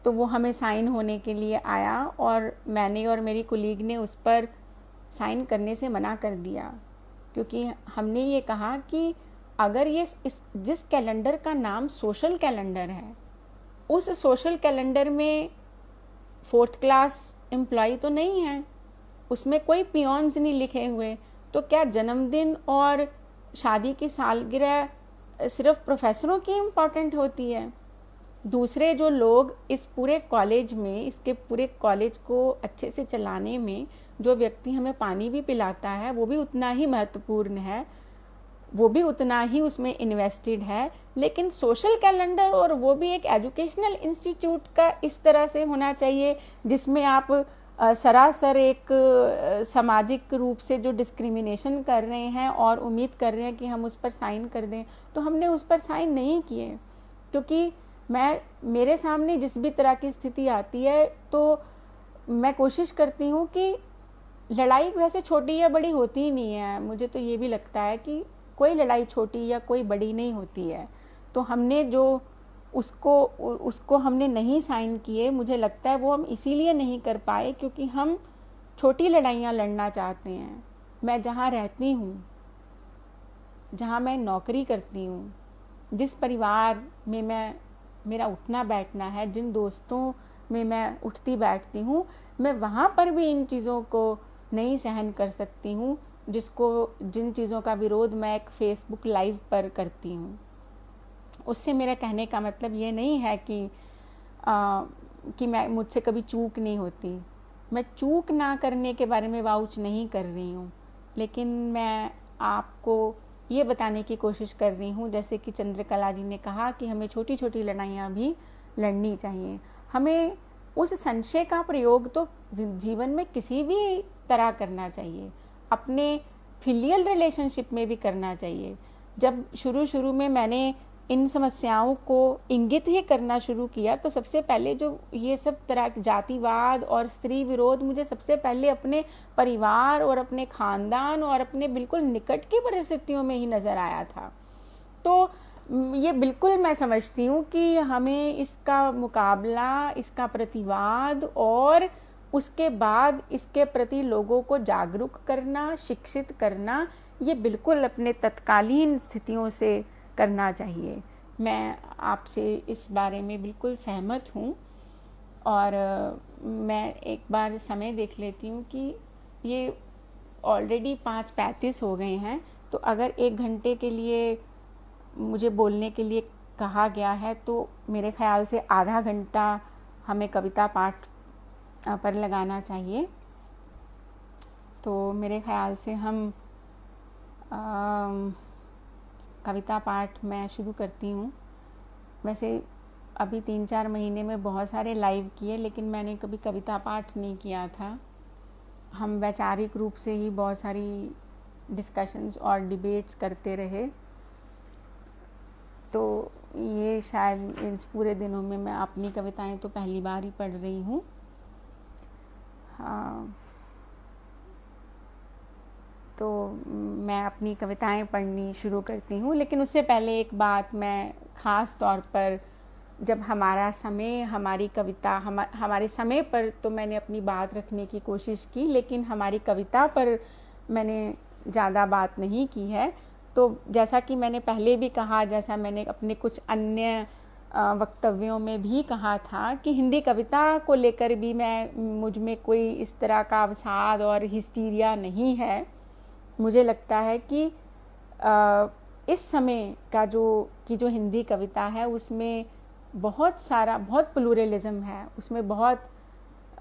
तो वो हमें साइन होने के लिए आया और मैंने और मेरी कोलीग ने उस पर साइन करने से मना कर दिया, क्योंकि हमने ये कहा कि अगर जिस कैलेंडर का नाम सोशल कैलेंडर है, उस सोशल कैलेंडर में 4th क्लास एम्प्लॉय तो नहीं है, उसमें कोई पियोन्स नहीं लिखे हुए, तो क्या जन्मदिन और शादी की सालगिरह सिर्फ प्रोफेसरों की इम्पॉर्टेंट होती है? दूसरे जो लोग इस पूरे कॉलेज में, इसके पूरे कॉलेज को अच्छे से चलाने में जो व्यक्ति हमें पानी भी पिलाता है, वो भी उतना ही महत्वपूर्ण है, वो भी उतना ही उसमें इन्वेस्टेड है। लेकिन सोशल कैलेंडर, और वो भी एक एजुकेशनल इंस्टीट्यूट का, इस तरह से होना चाहिए जिसमें आप सरासर एक सामाजिक रूप से जो डिस्क्रिमिनेशन कर रहे हैं और उम्मीद कर रहे हैं कि हम उस पर साइन कर दें। तो हमने उस पर साइन नहीं किए, क्योंकि मेरे सामने जिस भी तरह की स्थिति आती है तो मैं कोशिश करती हूँ कि लड़ाई वैसे छोटी या बड़ी होती ही नहीं है। मुझे तो ये भी लगता है कि कोई लड़ाई छोटी या कोई बड़ी नहीं होती है। तो हमने जो उसको हमने नहीं साइन किए, मुझे लगता है वो हम इसीलिए नहीं कर पाए क्योंकि हम छोटी लड़ाइयाँ लड़ना चाहते हैं। मैं जहाँ रहती हूँ, जहाँ मैं नौकरी करती हूँ, जिस परिवार में मेरा उठना बैठना है, जिन दोस्तों में मैं उठती बैठती हूँ, मैं वहाँ पर भी इन चीज़ों को नहीं सहन कर सकती हूँ, जिन चीज़ों का विरोध मैं एक फेसबुक लाइव पर करती हूँ। उससे मेरा कहने का मतलब ये नहीं है कि मुझसे कभी चूक नहीं होती। मैं चूक ना करने के बारे में वाउच नहीं कर रही हूँ, लेकिन मैं आपको ये बताने की कोशिश कर रही हूँ, जैसे कि चंद्रकला जी ने कहा कि हमें छोटी छोटी लड़ाइयाँ भी लड़नी चाहिए। हमें उस संशय का प्रयोग तो जीवन में किसी भी तरह करना चाहिए, अपने फिलियल रिलेशनशिप में भी करना चाहिए। जब शुरू में मैंने इन समस्याओं को इंगित ही करना शुरू किया, तो सबसे पहले जो ये सब तरह जातिवाद और स्त्री विरोध मुझे सबसे पहले अपने परिवार और अपने खानदान और अपने बिल्कुल निकट की परिस्थितियों में ही नज़र आया था। तो ये बिल्कुल मैं समझती हूँ कि हमें इसका मुकाबला, इसका प्रतिवाद और उसके बाद इसके प्रति लोगों को जागरूक करना, शिक्षित करना, ये बिल्कुल अपने तत्कालीन स्थितियों से करना चाहिए। मैं आपसे इस बारे में बिल्कुल सहमत हूँ। और मैं एक बार समय देख लेती हूँ कि ये ऑलरेडी 5:35 हो गए हैं, तो अगर 1 घंटे के लिए मुझे बोलने के लिए कहा गया है तो मेरे ख्याल से आधा घंटा हमें कविता पाठ पर लगाना चाहिए। तो मेरे ख्याल से हम कविता पाठ मैं शुरू करती हूँ। वैसे अभी 3-4 महीने में बहुत सारे लाइव किए, लेकिन मैंने कभी कविता पाठ नहीं किया था। हम वैचारिक रूप से ही बहुत सारी डिस्कशंस और डिबेट्स करते रहे, तो ये शायद इस पूरे दिनों में मैं अपनी कविताएं तो पहली बार ही पढ़ रही हूँ। तो मैं अपनी कविताएं पढ़नी शुरू करती हूँ, लेकिन उससे पहले एक बात मैं ख़ास तौर पर, जब हमारा समय, हमारी कविता, हमारे समय पर तो मैंने अपनी बात रखने की कोशिश की, लेकिन हमारी कविता पर मैंने ज़्यादा बात नहीं की है। तो जैसा कि मैंने पहले भी कहा, जैसा मैंने अपने कुछ अन्य वक्तव्यों में भी कहा था कि हिंदी कविता को लेकर भी मुझ में कोई इस तरह का अवसाद और हिस्टीरिया नहीं है। मुझे लगता है कि इस समय का जो हिंदी कविता है उसमें बहुत प्लूरलिज्म है, उसमें बहुत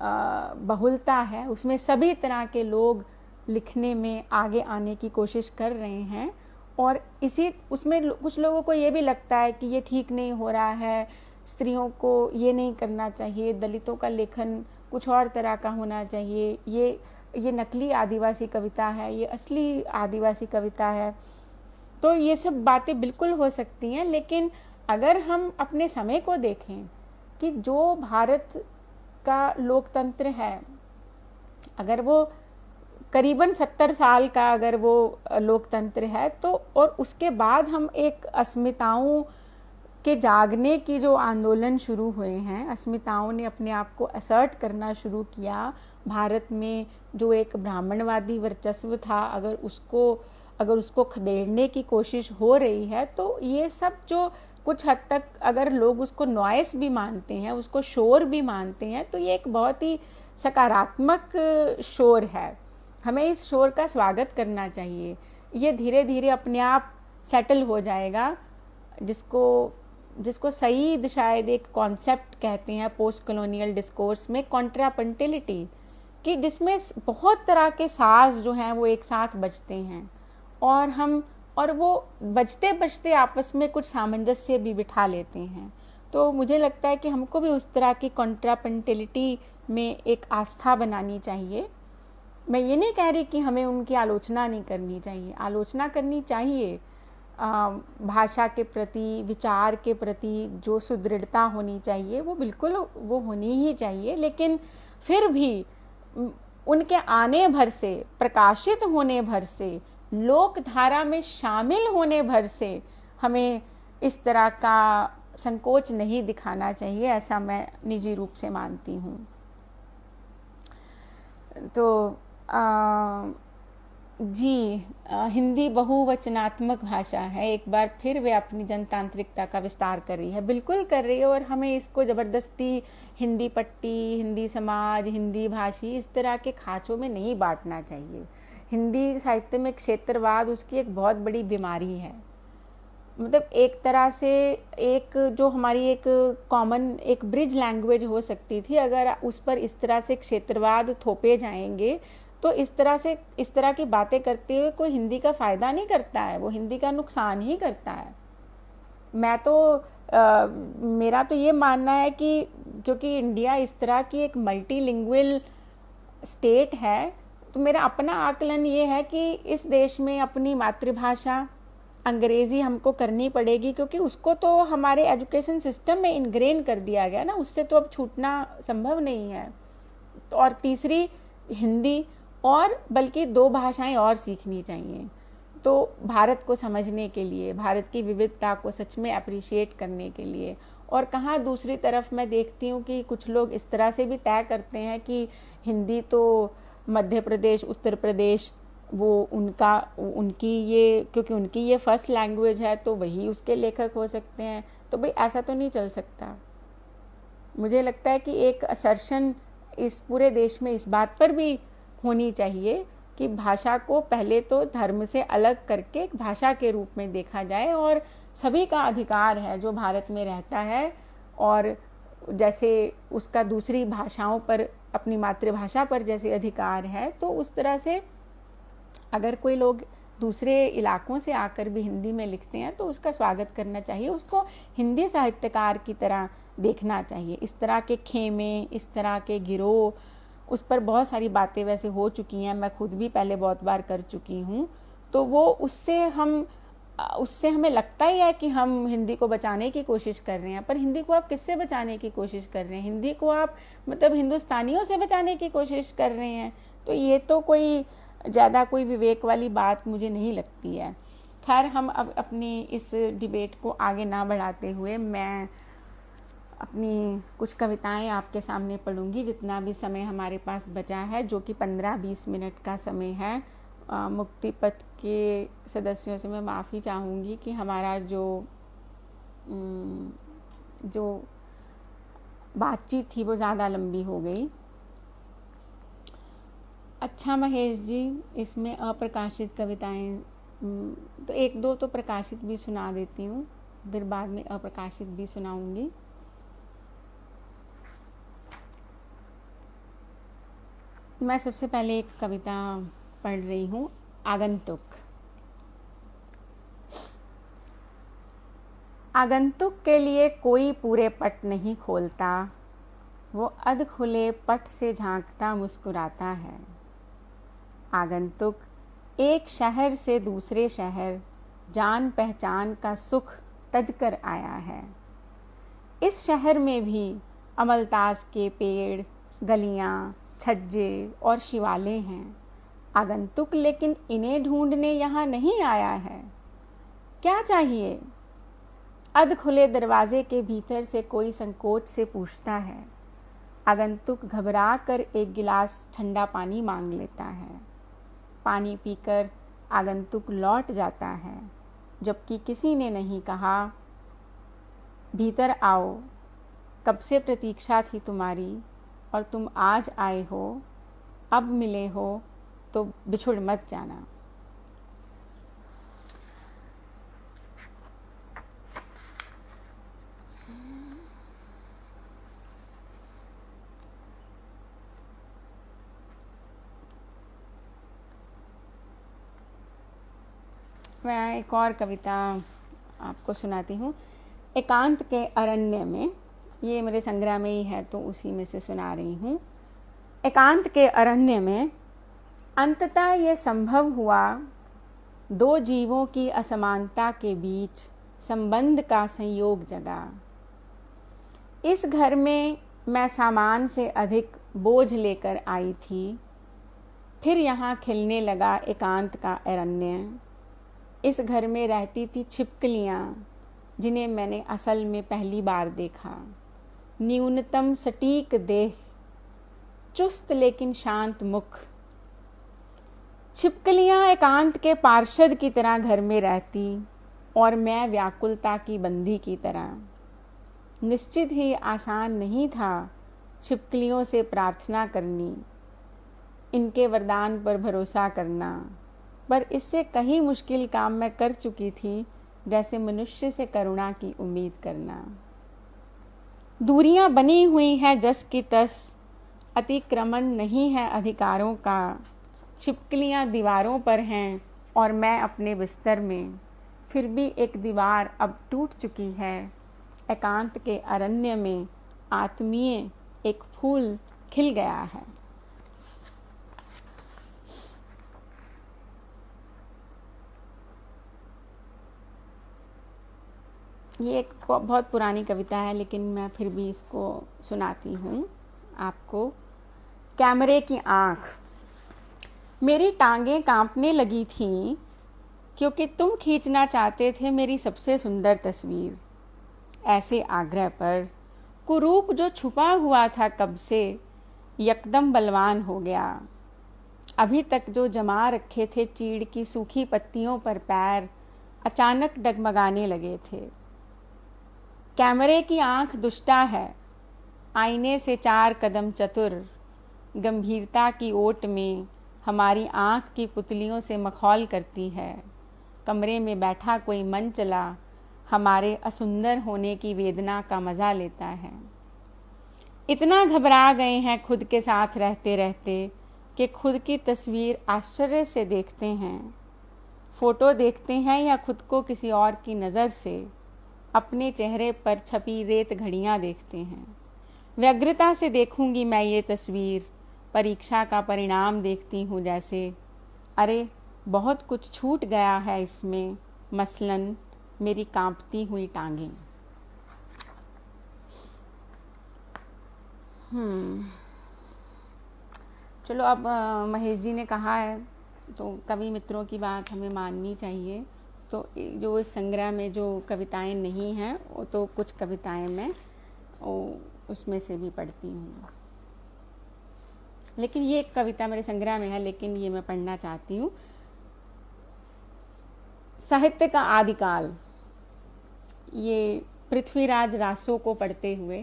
बहुलता है, उसमें सभी तरह के लोग लिखने में आगे आने की कोशिश कर रहे हैं। और उसमें कुछ लोगों को ये भी लगता है कि ये ठीक नहीं हो रहा है, स्त्रियों को ये नहीं करना चाहिए, दलितों का लेखन कुछ और तरह का होना चाहिए, ये नकली आदिवासी कविता है, ये असली आदिवासी कविता है। तो ये सब बातें बिल्कुल हो सकती हैं, लेकिन अगर हम अपने समय को देखें कि जो भारत का लोकतंत्र है, अगर वो करीबन 70 साल का अगर वो लोकतंत्र है, तो और उसके बाद हम एक अस्मिताओं के जागने की जो आंदोलन शुरू हुए हैं, अस्मिताओं ने अपने आप को असर्ट करना शुरू किया। भारत में जो एक ब्राह्मणवादी वर्चस्व था, अगर उसको खदेड़ने की कोशिश हो रही है, तो ये सब जो कुछ हद तक अगर लोग उसको नॉइस भी मानते हैं, उसको शोर भी मानते हैं, तो ये एक बहुत ही सकारात्मक शोर है। हमें इस शोर का स्वागत करना चाहिए। ये धीरे धीरे अपने आप सेटल हो जाएगा, जिसको सईद शायद एक कॉन्सेप्ट कहते हैं पोस्ट कॉलोनियल डिस्कोर्स में, कॉन्ट्रापंटिलिटी, कि जिसमें बहुत तरह के साज जो हैं वो एक साथ बजते हैं और वो बजते बजते आपस में कुछ सामंजस्य भी बिठा लेते हैं। तो मुझे लगता है कि हमको भी उस तरह की कॉन्ट्रापंटिलिटी में एक आस्था बनानी चाहिए। मैं ये नहीं कह रही कि हमें उनकी आलोचना नहीं करनी चाहिए, आलोचना करनी चाहिए। भाषा के प्रति, विचार के प्रति जो सुदृढ़ता होनी चाहिए वो बिल्कुल वो होनी ही चाहिए, लेकिन फिर भी उनके आने भर से, प्रकाशित होने भर से, लोकधारा में शामिल होने भर से हमें इस तरह का संकोच नहीं दिखाना चाहिए, ऐसा मैं निजी रूप से मानती हूँ। तो हिंदी बहुवचनात्मक भाषा है। एक बार फिर वे अपनी जनतांत्रिकता का विस्तार कर रही है, बिल्कुल कर रही है, और हमें इसको ज़बरदस्ती हिंदी पट्टी, हिंदी समाज, हिंदी भाषी इस तरह के खाँचों में नहीं बांटना चाहिए। हिंदी साहित्य में क्षेत्रवाद उसकी एक बहुत बड़ी बीमारी है। मतलब एक तरह से एक जो हमारी एक कॉमन एक ब्रिज लैंग्वेज हो सकती थी, अगर उस पर इस तरह से क्षेत्रवाद थोपे जाएंगे तो इस तरह की बातें करते हुए कोई हिंदी का फ़ायदा नहीं करता है, वो हिंदी का नुकसान ही करता है। मेरा तो ये मानना है कि क्योंकि इंडिया इस तरह की एक मल्टीलिंगुअल स्टेट है, तो मेरा अपना आकलन ये है कि इस देश में अपनी मातृभाषा अंग्रेज़ी हमको करनी पड़ेगी, क्योंकि उसको तो हमारे एजुकेशन सिस्टम में इनग्रेन कर दिया गया ना, उससे तो अब छूटना संभव नहीं है। तो और तीसरी हिंदी, और बल्कि 2 भाषाएं और सीखनी चाहिए, तो भारत को समझने के लिए, भारत की विविधता को सच में अप्रिशिएट करने के लिए। और कहाँ दूसरी तरफ मैं देखती हूँ कि कुछ लोग इस तरह से भी तय करते हैं कि हिंदी तो मध्य प्रदेश, उत्तर प्रदेश, वो क्योंकि उनकी ये फर्स्ट लैंग्वेज है तो वही उसके लेखक हो सकते हैं। तो भाई ऐसा तो नहीं चल सकता। मुझे लगता है कि एक असर्शन इस पूरे देश में इस बात पर भी होनी चाहिए कि भाषा को पहले तो धर्म से अलग करके एक भाषा के रूप में देखा जाए, और सभी का अधिकार है जो भारत में रहता है, और जैसे उसका दूसरी भाषाओं पर, अपनी मातृभाषा पर जैसे अधिकार है, तो उस तरह से अगर कोई लोग दूसरे इलाकों से आकर भी हिंदी में लिखते हैं तो उसका स्वागत करना चाहिए, उसको हिंदी साहित्यकार की तरह देखना चाहिए। इस तरह के खेमे, इस तरह के गिरोह, उस पर बहुत सारी बातें वैसे हो चुकी हैं, मैं खुद भी पहले बहुत बार कर चुकी हूँ। तो वो उससे हमें लगता ही है कि हम हिंदी को बचाने की कोशिश कर रहे हैं, पर हिंदी को आप किससे बचाने की कोशिश कर रहे हैं? हिंदी को आप मतलब हिंदुस्तानियों से बचाने की कोशिश कर रहे हैं। तो ये तो कोई ज़्यादा कोई विवेक वाली बात मुझे नहीं लगती है। खैर, हम अब अपनी इस डिबेट को आगे ना बढ़ाते हुए मैं अपनी कुछ कविताएं आपके सामने पढ़ूंगी, जितना भी समय हमारे पास बचा है, जो कि 15-20 मिनट का समय है। मुक्ति पथ के सदस्यों से मैं माफ़ी चाहूँगी कि हमारा जो बातचीत थी वो ज़्यादा लंबी हो गई। अच्छा महेश जी, इसमें अप्रकाशित कविताएं तो एक दो तो प्रकाशित भी सुना देती हूँ, फिर बाद में अप्रकाशित भी सुनाऊंगी। मैं सबसे पहले एक कविता पढ़ रही हूँ, आगंतुक। आगंतुक के लिए कोई पूरे पट नहीं खोलता, वो अध खुले पट से झांकता मुस्कुराता है। आगंतुक एक शहर से दूसरे शहर जान पहचान का सुख तज कर आया है। इस शहर में भी अमलतास के पेड़, गलियाँ, छज्जे और शिवालय हैं। आगंतुक लेकिन इन्हें ढूंढने यहाँ नहीं आया है। क्या चाहिए? अध खुले दरवाजे के भीतर से कोई संकोच से पूछता है। आगंतुक घबरा कर एक गिलास ठंडा पानी मांग लेता है। पानी पीकर आगंतुक लौट जाता है, जबकि किसी ने नहीं कहा, भीतर आओ, कब से प्रतीक्षा थी तुम्हारी और तुम आज आए हो, अब मिले हो तो बिछुड़ मत जाना। मैं एक और कविता आपको सुनाती हूँ, एकांत के अरण्य में। ये मेरे संग्रह में ही है तो उसी में से सुना रही हूँ। एकांत के अरण्य में अंततः ये संभव हुआ, दो जीवों की असमानता के बीच संबंध का संयोग जगा। इस घर में मैं सामान से अधिक बोझ लेकर आई थी, फिर यहाँ खिलने लगा एकांत का अरण्य। इस घर में रहती थी छिपकलियाँ, जिन्हें मैंने असल में पहली बार देखा। न्यूनतम सटीक देह, चुस्त लेकिन शांत मुख। छिपकलियाँ एकांत के पार्षद की तरह घर में रहती और मैं व्याकुलता की बंदी की तरह। निश्चित ही आसान नहीं था छिपकलियों से प्रार्थना करनी, इनके वरदान पर भरोसा करना, पर इससे कहीं मुश्किल काम मैं कर चुकी थी, जैसे मनुष्य से करुणा की उम्मीद करना। दूरियां बनी हुई हैं जस की तस, अतिक्रमण नहीं है अधिकारों का। छिपकलियां दीवारों पर हैं और मैं अपने बिस्तर में, फिर भी एक दीवार अब टूट चुकी है। एकांत के अरण्य में आत्मीय एक फूल खिल गया है। ये एक बहुत पुरानी कविता है, लेकिन मैं फिर भी इसको सुनाती हूँ आपको। कैमरे की आँख। मेरी टांगें कांपने लगी थीं क्योंकि तुम खींचना चाहते थे मेरी सबसे सुंदर तस्वीर। ऐसे आग्रह पर कुरूप जो छुपा हुआ था कब से, यकदम बलवान हो गया। अभी तक जो जमा रखे थे चीड़ की सूखी पत्तियों पर पैर, अचानक डगमगाने लगे थे। कैमरे की आंख दुष्टा है, आईने से 4 कदम चतुर। गंभीरता की ओट में हमारी आंख की पुतलियों से मखौल करती है। कमरे में बैठा कोई मन चला हमारे असुंदर होने की वेदना का मज़ा लेता है। इतना घबरा गए हैं खुद के साथ रहते रहते कि खुद की तस्वीर आश्चर्य से देखते हैं। फ़ोटो देखते हैं या खुद को किसी और की नज़र से, अपने चेहरे पर छपी रेत घड़ियाँ देखते हैं। व्यग्रता से देखूंगी मैं ये तस्वीर, परीक्षा का परिणाम देखती हूँ जैसे। अरे बहुत कुछ छूट गया है इसमें, मसलन मेरी कांपती हुई टांगें। चलो, अब महेश जी ने कहा है तो कवि मित्रों की बात हमें माननी चाहिए। तो जो इस संग्रह में जो कविताएं नहीं हैं, वो तो कुछ कविताएं मैं उसमें से भी पढ़ती हूँ। लेकिन ये एक कविता मेरे संग्रह में है, लेकिन ये मैं पढ़ना चाहती हूँ। साहित्य का आदिकाल, ये पृथ्वीराज रासो को पढ़ते हुए,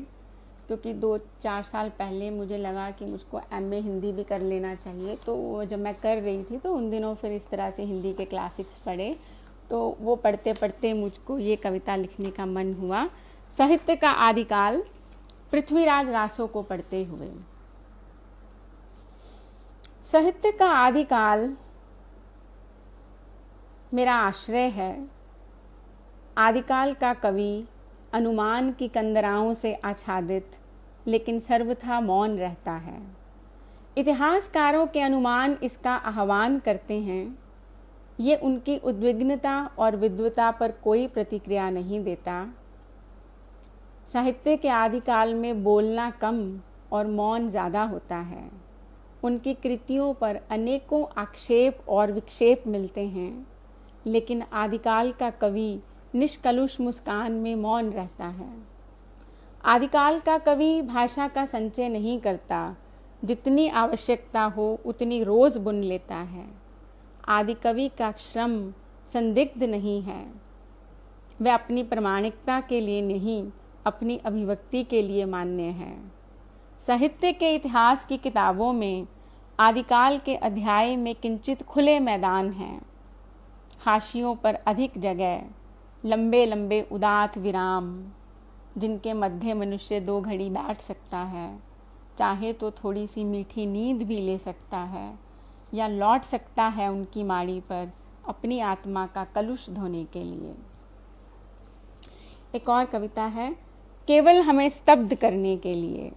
क्योंकि 2-4 साल पहले मुझे लगा कि मुझको एमए हिंदी भी कर लेना चाहिए, तो जब मैं कर रही थी तो उन दिनों फिर इस तरह से हिंदी के क्लासिक्स पढ़े, तो वो पढ़ते पढ़ते मुझको ये कविता लिखने का मन हुआ। साहित्य का आदिकाल, पृथ्वीराज रासो को पढ़ते हुए। साहित्य का आदिकाल मेरा आश्रय है। आदिकाल का कवि अनुमान की कंदराओं से आच्छादित लेकिन सर्वथा मौन रहता है। इतिहासकारों के अनुमान इसका आह्वान करते हैं। ये उनकी उद्विग्नता और विद्वता पर कोई प्रतिक्रिया नहीं देता। साहित्य के आदिकाल में बोलना कम और मौन ज़्यादा होता है। उनकी कृतियों पर अनेकों आक्षेप और विक्षेप मिलते हैं, लेकिन आदिकाल का कवि निष्कलुष मुस्कान में मौन रहता है। आदिकाल का कवि भाषा का संचय नहीं करता, जितनी आवश्यकता हो उतनी रोज बुन लेता है। आदि कवि का श्रम संदिग्ध नहीं है। वह अपनी प्रामाणिकता के लिए नहीं, अपनी अभिव्यक्ति के लिए मान्य है। साहित्य के इतिहास की किताबों में आदिकाल के अध्याय में किंचित खुले मैदान हैं। हाशियों पर अधिक जगह, लंबे लंबे उदात्त विराम, जिनके मध्य मनुष्य 2 घड़ी बैठ सकता है, चाहे तो थोड़ी सी मीठी नींद भी ले सकता है, या लौट सकता है उनकी माड़ी पर अपनी आत्मा का कलुष धोने के लिए। एक और कविता है, केवल हमें स्तब्ध करने के लिए।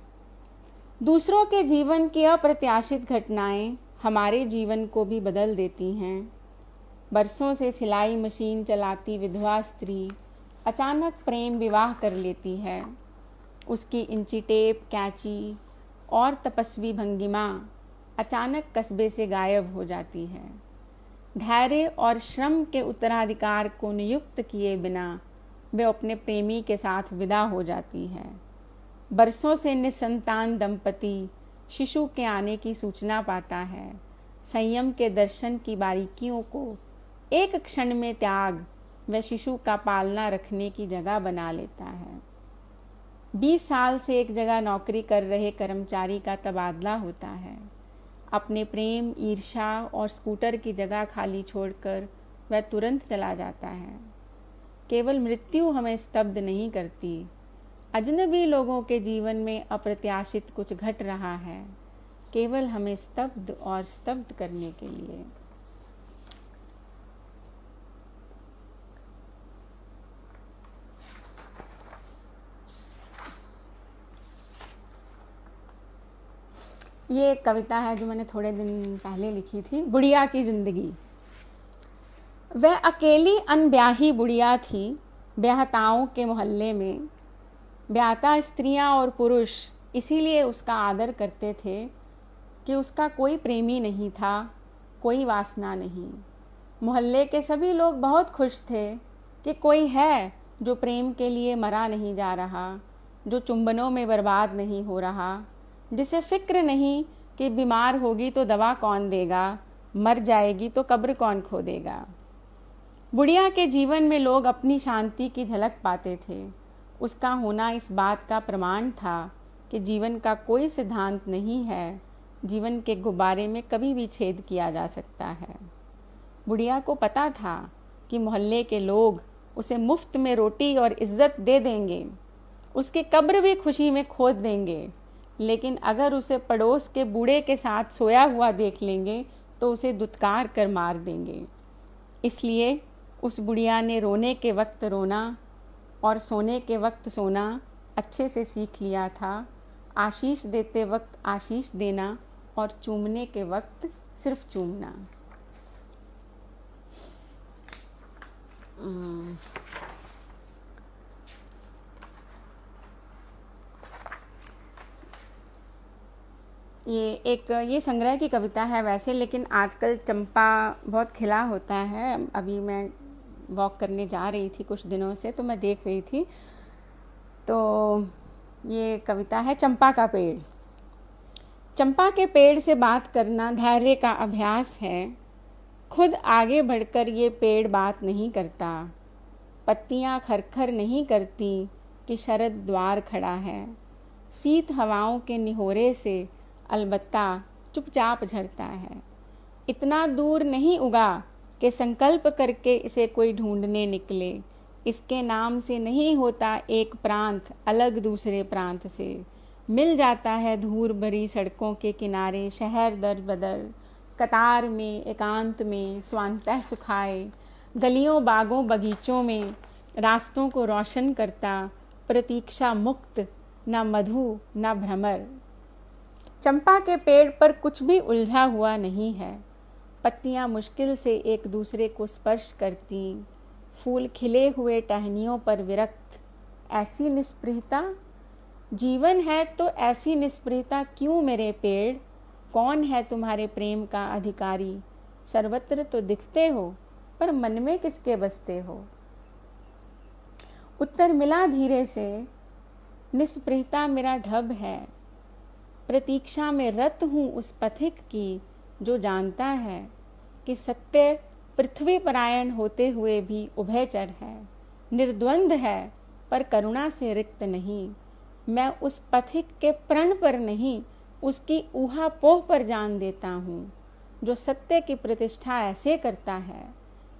दूसरों के जीवन की अप्रत्याशित घटनाएं हमारे जीवन को भी बदल देती हैं। बरसों से सिलाई मशीन चलाती विधवा स्त्री अचानक प्रेम विवाह कर लेती है। उसकी इंची टेप, कैंची और तपस्वी भंगिमा अचानक कस्बे से गायब हो जाती है। धैर्य और श्रम के उत्तराधिकार को नियुक्त किए बिना वे अपने प्रेमी के साथ विदा हो जाती है। बरसों से निसंतान दंपति शिशु के आने की सूचना पाता है। संयम के दर्शन की बारीकियों को एक क्षण में त्याग वह शिशु का पालना रखने की जगह बना लेता है। 20 साल से एक जगह नौकरी कर रहे कर्मचारी का तबादला होता है। अपने प्रेम, ईर्ष्या और स्कूटर की जगह खाली छोड़कर वह तुरंत चला जाता है। केवल मृत्यु हमें स्तब्ध नहीं करती, अजनबी लोगों के जीवन में अप्रत्याशित कुछ घट रहा है, केवल हमें स्तब्ध और स्तब्ध करने के लिए। ये एक कविता है जो मैंने थोड़े दिन पहले लिखी थी, बुढ़िया की जिंदगी। वह अकेली अनब्याही बुढ़िया थी ब्याहताओं के मोहल्ले में। ब्याहता स्त्रियां और पुरुष इसीलिए उसका आदर करते थे कि उसका कोई प्रेमी नहीं था, कोई वासना नहीं। मोहल्ले के सभी लोग बहुत खुश थे कि कोई है जो प्रेम के लिए मरा नहीं जा रहा, जो चुंबनों में बर्बाद नहीं हो रहा, जिसे फिक्र नहीं कि बीमार होगी तो दवा कौन देगा, मर जाएगी तो कब्र कौन खोदेगा। बुढ़िया के जीवन में लोग अपनी शांति की झलक पाते थे। उसका होना इस बात का प्रमाण था कि जीवन का कोई सिद्धांत नहीं है, जीवन के गुब्बारे में कभी भी छेद किया जा सकता है। बुढ़िया को पता था कि मोहल्ले के लोग उसे मुफ्त में रोटी और इज्जत दे देंगे, उसकी कब्र भी खुशी में खोद देंगे, लेकिन अगर उसे पड़ोस के बूढ़े के साथ सोया हुआ देख लेंगे तो उसे दुत्कार कर मार देंगे। इसलिए उस बुढ़िया ने रोने के वक्त रोना और सोने के वक्त सोना अच्छे से सीख लिया था। आशीष देते वक्त आशीष देना और चूमने के वक्त सिर्फ चूमना। ये संग्रह की कविता है वैसे, लेकिन आजकल चंपा बहुत खिला होता है। अभी मैं वॉक करने जा रही थी कुछ दिनों से, तो मैं देख रही थी, तो ये कविता है चंपा का पेड़। चंपा के पेड़ से बात करना धैर्य का अभ्यास है। खुद आगे बढ़कर ये पेड़ बात नहीं करता, पत्तियां खरखर नहीं करती कि शरद द्वार खड़ा है। शीत हवाओं के निहोरे से अलबत्ता चुपचाप झरता है। इतना दूर नहीं उगा कि संकल्प करके इसे कोई ढूंढने निकले। इसके नाम से नहीं होता एक प्रांत अलग दूसरे प्रांत से। मिल जाता है धूल भरी सड़कों के किनारे, शहर दर बदर, कतार में, एकांत में, स्वांतः सुखाए। गलियों बागों बगीचों में रास्तों को रोशन करता, प्रतीक्षा मुक्त, न मधु न भ्रमर। चंपा के पेड़ पर कुछ भी उलझा हुआ नहीं है। पत्तियां मुश्किल से एक दूसरे को स्पर्श करती, फूल खिले हुए टहनियों पर विरक्त। ऐसी निस्पृहता जीवन है तो ऐसी निस्पृहता क्यों मेरे पेड़? कौन है तुम्हारे प्रेम का अधिकारी? सर्वत्र तो दिखते हो पर मन में किसके बसते हो? उत्तर मिला धीरे से, निस्पृहता मेरा ढब है। प्रतीक्षा में रत हूँ उस पथिक की जो जानता है कि सत्य पृथ्वी परायण होते हुए भी उभयचर है, निर्द्वंद है पर करुणा से रिक्त नहीं। मैं उस पथिक के प्रण पर नहीं, उसकी ऊहापोह पर जान देता हूँ, जो सत्य की प्रतिष्ठा ऐसे करता है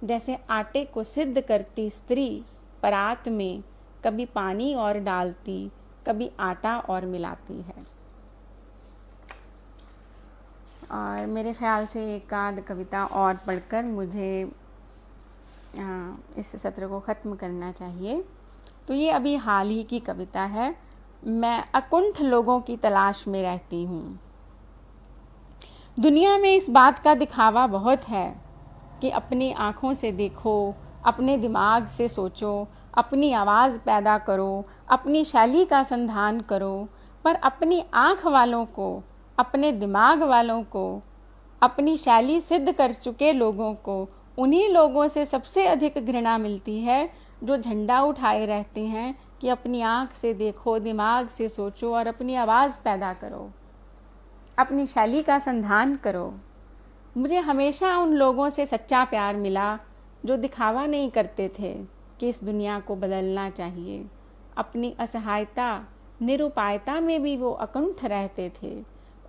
जैसे आटे को सिद्ध करती स्त्री परात में कभी पानी और डालती, कभी आटा और मिलाती है। और मेरे ख्याल से एक आध कविता और पढ़कर मुझे इस सत्र को ख़त्म करना चाहिए। तो ये अभी हाल ही की कविता है। मैं अकुंठ लोगों की तलाश में रहती हूँ। दुनिया में इस बात का दिखावा बहुत है कि अपनी आँखों से देखो, अपने दिमाग से सोचो, अपनी आवाज़ पैदा करो, अपनी शैली का संधान करो, पर अपनी आँख वालों को, अपने दिमाग वालों को, अपनी शैली सिद्ध कर चुके लोगों को उन्हीं लोगों से सबसे अधिक घृणा मिलती है जो झंडा उठाए रहते हैं कि अपनी आँख से देखो, दिमाग से सोचो और अपनी आवाज़ पैदा करो, अपनी शैली का संधान करो। मुझे हमेशा उन लोगों से सच्चा प्यार मिला जो दिखावा नहीं करते थे कि इस दुनिया को बदलना चाहिए। अपनी असहायता, निरुपायता में भी वो अकुंठ रहते थे।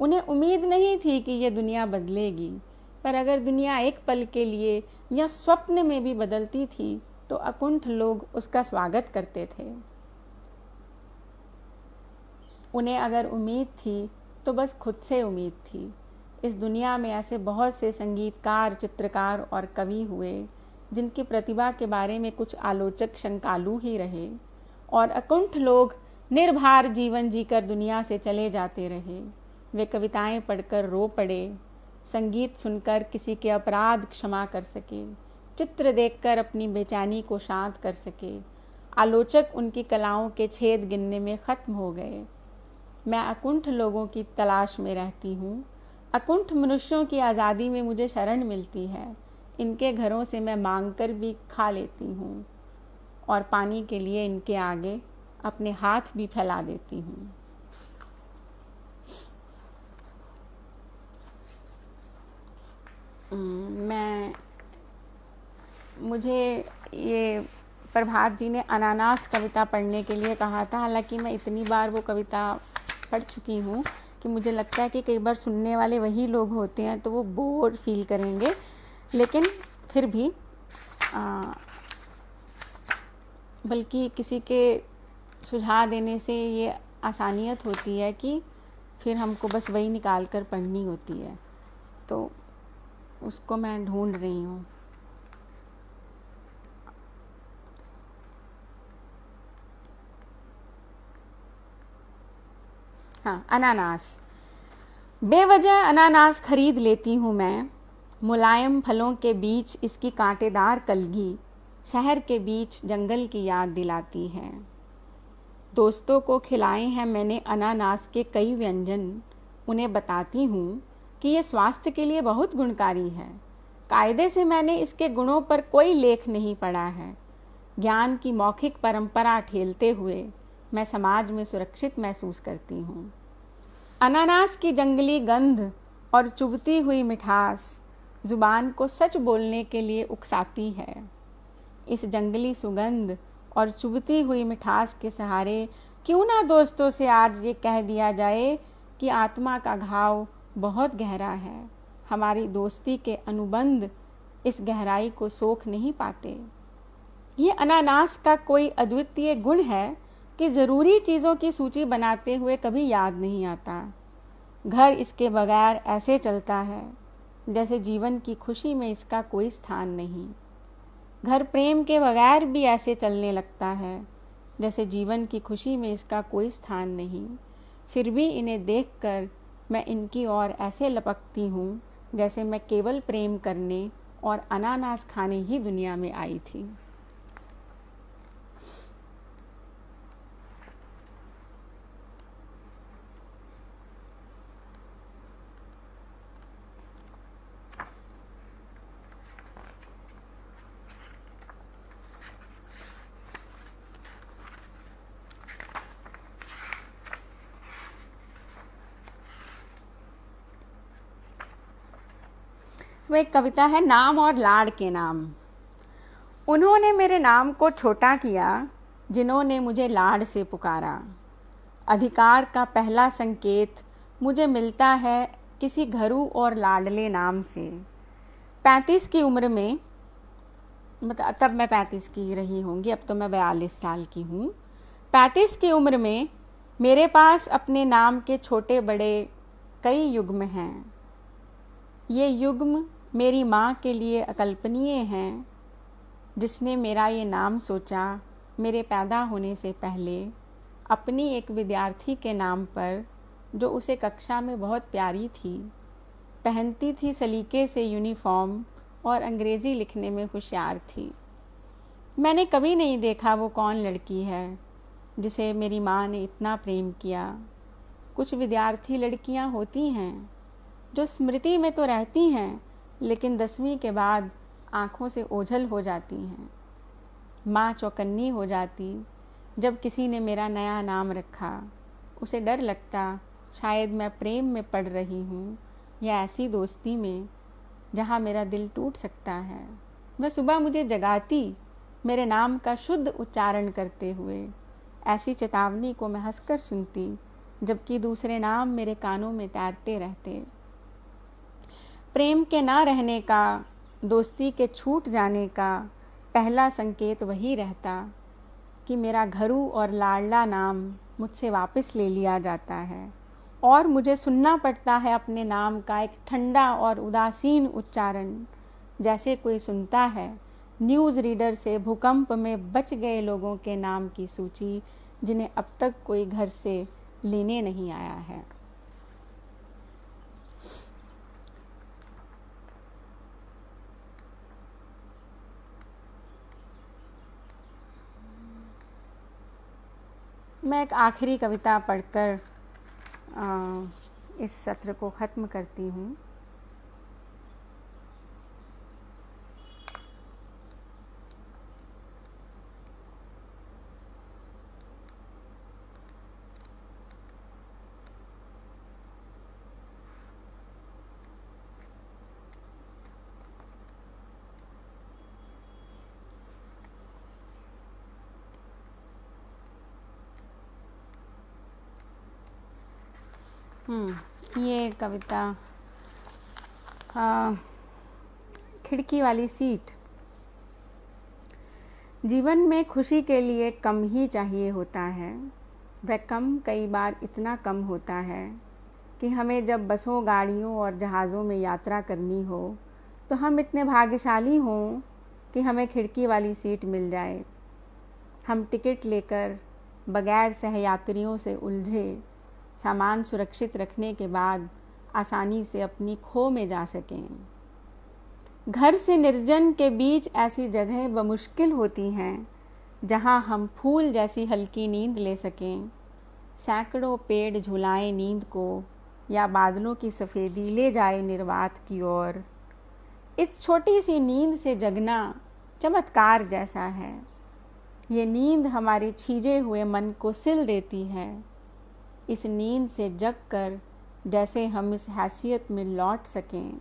उन्हें उम्मीद नहीं थी कि ये दुनिया बदलेगी, पर अगर दुनिया एक पल के लिए या स्वप्न में भी बदलती थी तो अकुंठ लोग उसका स्वागत करते थे। उन्हें अगर उम्मीद थी तो बस खुद से उम्मीद थी। इस दुनिया में ऐसे बहुत से संगीतकार, चित्रकार और कवि हुए जिनकी प्रतिभा के बारे में कुछ आलोचक शंकालु ही रहे, और अकुंठ लोग निर्भर जीवन जीकर दुनिया से चले जाते रहे। वे कविताएं पढ़कर रो पड़े, संगीत सुनकर किसी के अपराध क्षमा कर सके, चित्र देखकर अपनी बेचैनी को शांत कर सके। आलोचक उनकी कलाओं के छेद गिनने में ख़त्म हो गए। मैं अकुंठ लोगों की तलाश में रहती हूँ। अकुंठ मनुष्यों की आज़ादी में मुझे शरण मिलती है। इनके घरों से मैं मांगकर भी खा लेती हूँ और पानी के लिए इनके आगे अपने हाथ भी फैला देती हूँ। मुझे ये प्रभात जी ने अनानास कविता पढ़ने के लिए कहा था। हालांकि मैं इतनी बार वो कविता पढ़ चुकी हूँ कि मुझे लगता है कि कई बार सुनने वाले वही लोग होते हैं तो वो बोर फील करेंगे, लेकिन फिर भी बल्कि किसी के सुझाव देने से ये आसानियत होती है कि फिर हमको बस वही निकाल कर पढ़नी होती है, तो उसको मैं ढूंढ रही हूँ। हाँ, अनानास। बेवजह अनानास खरीद लेती हूँ मैं। मुलायम फलों के बीच इसकी कांटेदार कलगी शहर के बीच जंगल की याद दिलाती है। दोस्तों को खिलाए हैं मैंने अनानास के कई व्यंजन। उन्हें बताती हूँ कि ये स्वास्थ्य के लिए बहुत गुणकारी है। कायदे से मैंने इसके गुणों पर कोई लेख नहीं पढ़ा है। ज्ञान की मौखिक परंपरा ठेलते हुए मैं समाज में सुरक्षित महसूस करती हूँ। अनानास की जंगली गंध और चुभती हुई मिठास ज़ुबान को सच बोलने के लिए उकसाती है। इस जंगली सुगंध और चुभती हुई मिठास के सहारे क्यों ना दोस्तों से आज ये कह दिया जाए कि आत्मा का घाव बहुत गहरा है। हमारी दोस्ती के अनुबंध इस गहराई को सोख नहीं पाते। ये अनानास का कोई अद्वितीय गुण है कि ज़रूरी चीज़ों की सूची बनाते हुए कभी याद नहीं आता। घर इसके बगैर ऐसे चलता है जैसे जीवन की खुशी में इसका कोई स्थान नहीं। घर प्रेम के बगैर भी ऐसे चलने लगता है जैसे जीवन की खुशी में इसका कोई स्थान नहीं। फिर भी इन्हें देखकर मैं इनकी ओर ऐसे लपकती हूँ जैसे मैं केवल प्रेम करने और अनानास खाने ही दुनिया में आई थी। इसमें एक कविता है, नाम और लाड़ के नाम। उन्होंने मेरे नाम को छोटा किया जिन्होंने मुझे लाड़ से पुकारा। अधिकार का पहला संकेत मुझे मिलता है किसी घरू और लाडले नाम से। 35 की उम्र में, मतलब तब मैं 35 की रही होंगी, अब तो मैं 42 साल की हूँ। 35 की उम्र में मेरे पास अपने नाम के छोटे बड़े कई युग्म हैं। ये युग्म मेरी माँ के लिए अकल्पनीय हैं, जिसने मेरा ये नाम सोचा मेरे पैदा होने से पहले अपनी एक विद्यार्थी के नाम पर, जो उसे कक्षा में बहुत प्यारी थी, पहनती थी सलीके से यूनिफॉर्म और अंग्रेज़ी लिखने में होशियार थी। मैंने कभी नहीं देखा वो कौन लड़की है जिसे मेरी माँ ने इतना प्रेम किया। कुछ विद्यार्थी लड़कियाँ होती हैं जो स्मृति में तो रहती हैं लेकिन 10वीं के बाद आँखों से ओझल हो जाती हैं। माँ चौकन्नी हो जाती जब किसी ने मेरा नया नाम रखा। उसे डर लगता शायद मैं प्रेम में पड़ रही हूँ या ऐसी दोस्ती में जहाँ मेरा दिल टूट सकता है। वह सुबह मुझे जगाती मेरे नाम का शुद्ध उच्चारण करते हुए। ऐसी चेतावनी को मैं हंसकर सुनती जबकि दूसरे नाम मेरे कानों में तैरते रहते। प्रेम के ना रहने का, दोस्ती के छूट जाने का पहला संकेत वही रहता कि मेरा घरू और लाडला नाम मुझसे वापस ले लिया जाता है और मुझे सुनना पड़ता है अपने नाम का एक ठंडा और उदासीन उच्चारण, जैसे कोई सुनता है न्यूज़ रीडर से भूकंप में बच गए लोगों के नाम की सूची जिन्हें अब तक कोई घर से लेने नहीं आया है। मैं एक आखिरी कविता पढ़कर इस सत्र को ख़त्म करती हूँ। ये कविता खिड़की वाली सीट। जीवन में खुशी के लिए कम ही चाहिए होता है। वह कम कई बार इतना कम होता है कि हमें जब बसों, गाड़ियों और जहाज़ों में यात्रा करनी हो तो हम इतने भाग्यशाली हों कि हमें खिड़की वाली सीट मिल जाए। हम टिकट लेकर बगैर सहयात्रियों से उलझे सामान सुरक्षित रखने के बाद आसानी से अपनी खो में जा सकें। घर से निर्जन के बीच ऐसी जगह बमुश्किल होती हैं जहां हम फूल जैसी हल्की नींद ले सकें। सैकड़ों पेड़ झुलाएं नींद को या बादलों की सफ़ेदी ले जाए निर्वात की ओर। इस छोटी सी नींद से जगना चमत्कार जैसा है। ये नींद हमारे छीजे हुए मन को सिल देती है। इस नींद से जगकर जैसे हम इस हैसियत में लौट सकें।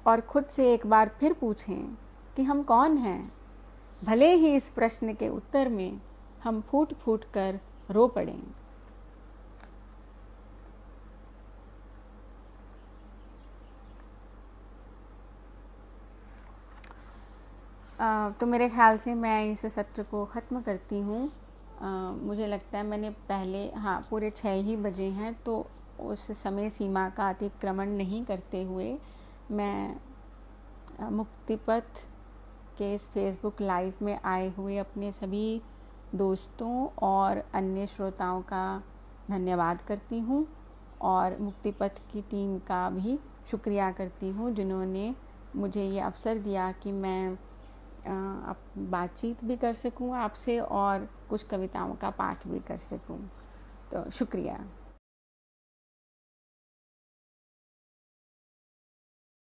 और खुद से एक बार फिर पूछें कि हम कौन हैं, भले ही इस प्रश्न के उत्तर में हम फूट फूट कर रो पड़ें। तो मेरे ख्याल से मैं इस सत्र को ख़त्म करती हूँ। मुझे लगता है मैंने पहले पूरे 6 ही बजे हैं, तो उस समय सीमा का अतिक्रमण नहीं करते हुए मैं मुक्तिपथ के इस फेसबुक लाइव में आए हुए अपने सभी दोस्तों और अन्य श्रोताओं का धन्यवाद करती हूँ, और मुक्तिपथ की टीम का भी शुक्रिया करती हूँ जिन्होंने मुझे ये अवसर दिया कि मैं बातचीत भी कर सकूं आपसे और कुछ कविताओं का पाठ भी कर सकूं। तो शुक्रिया।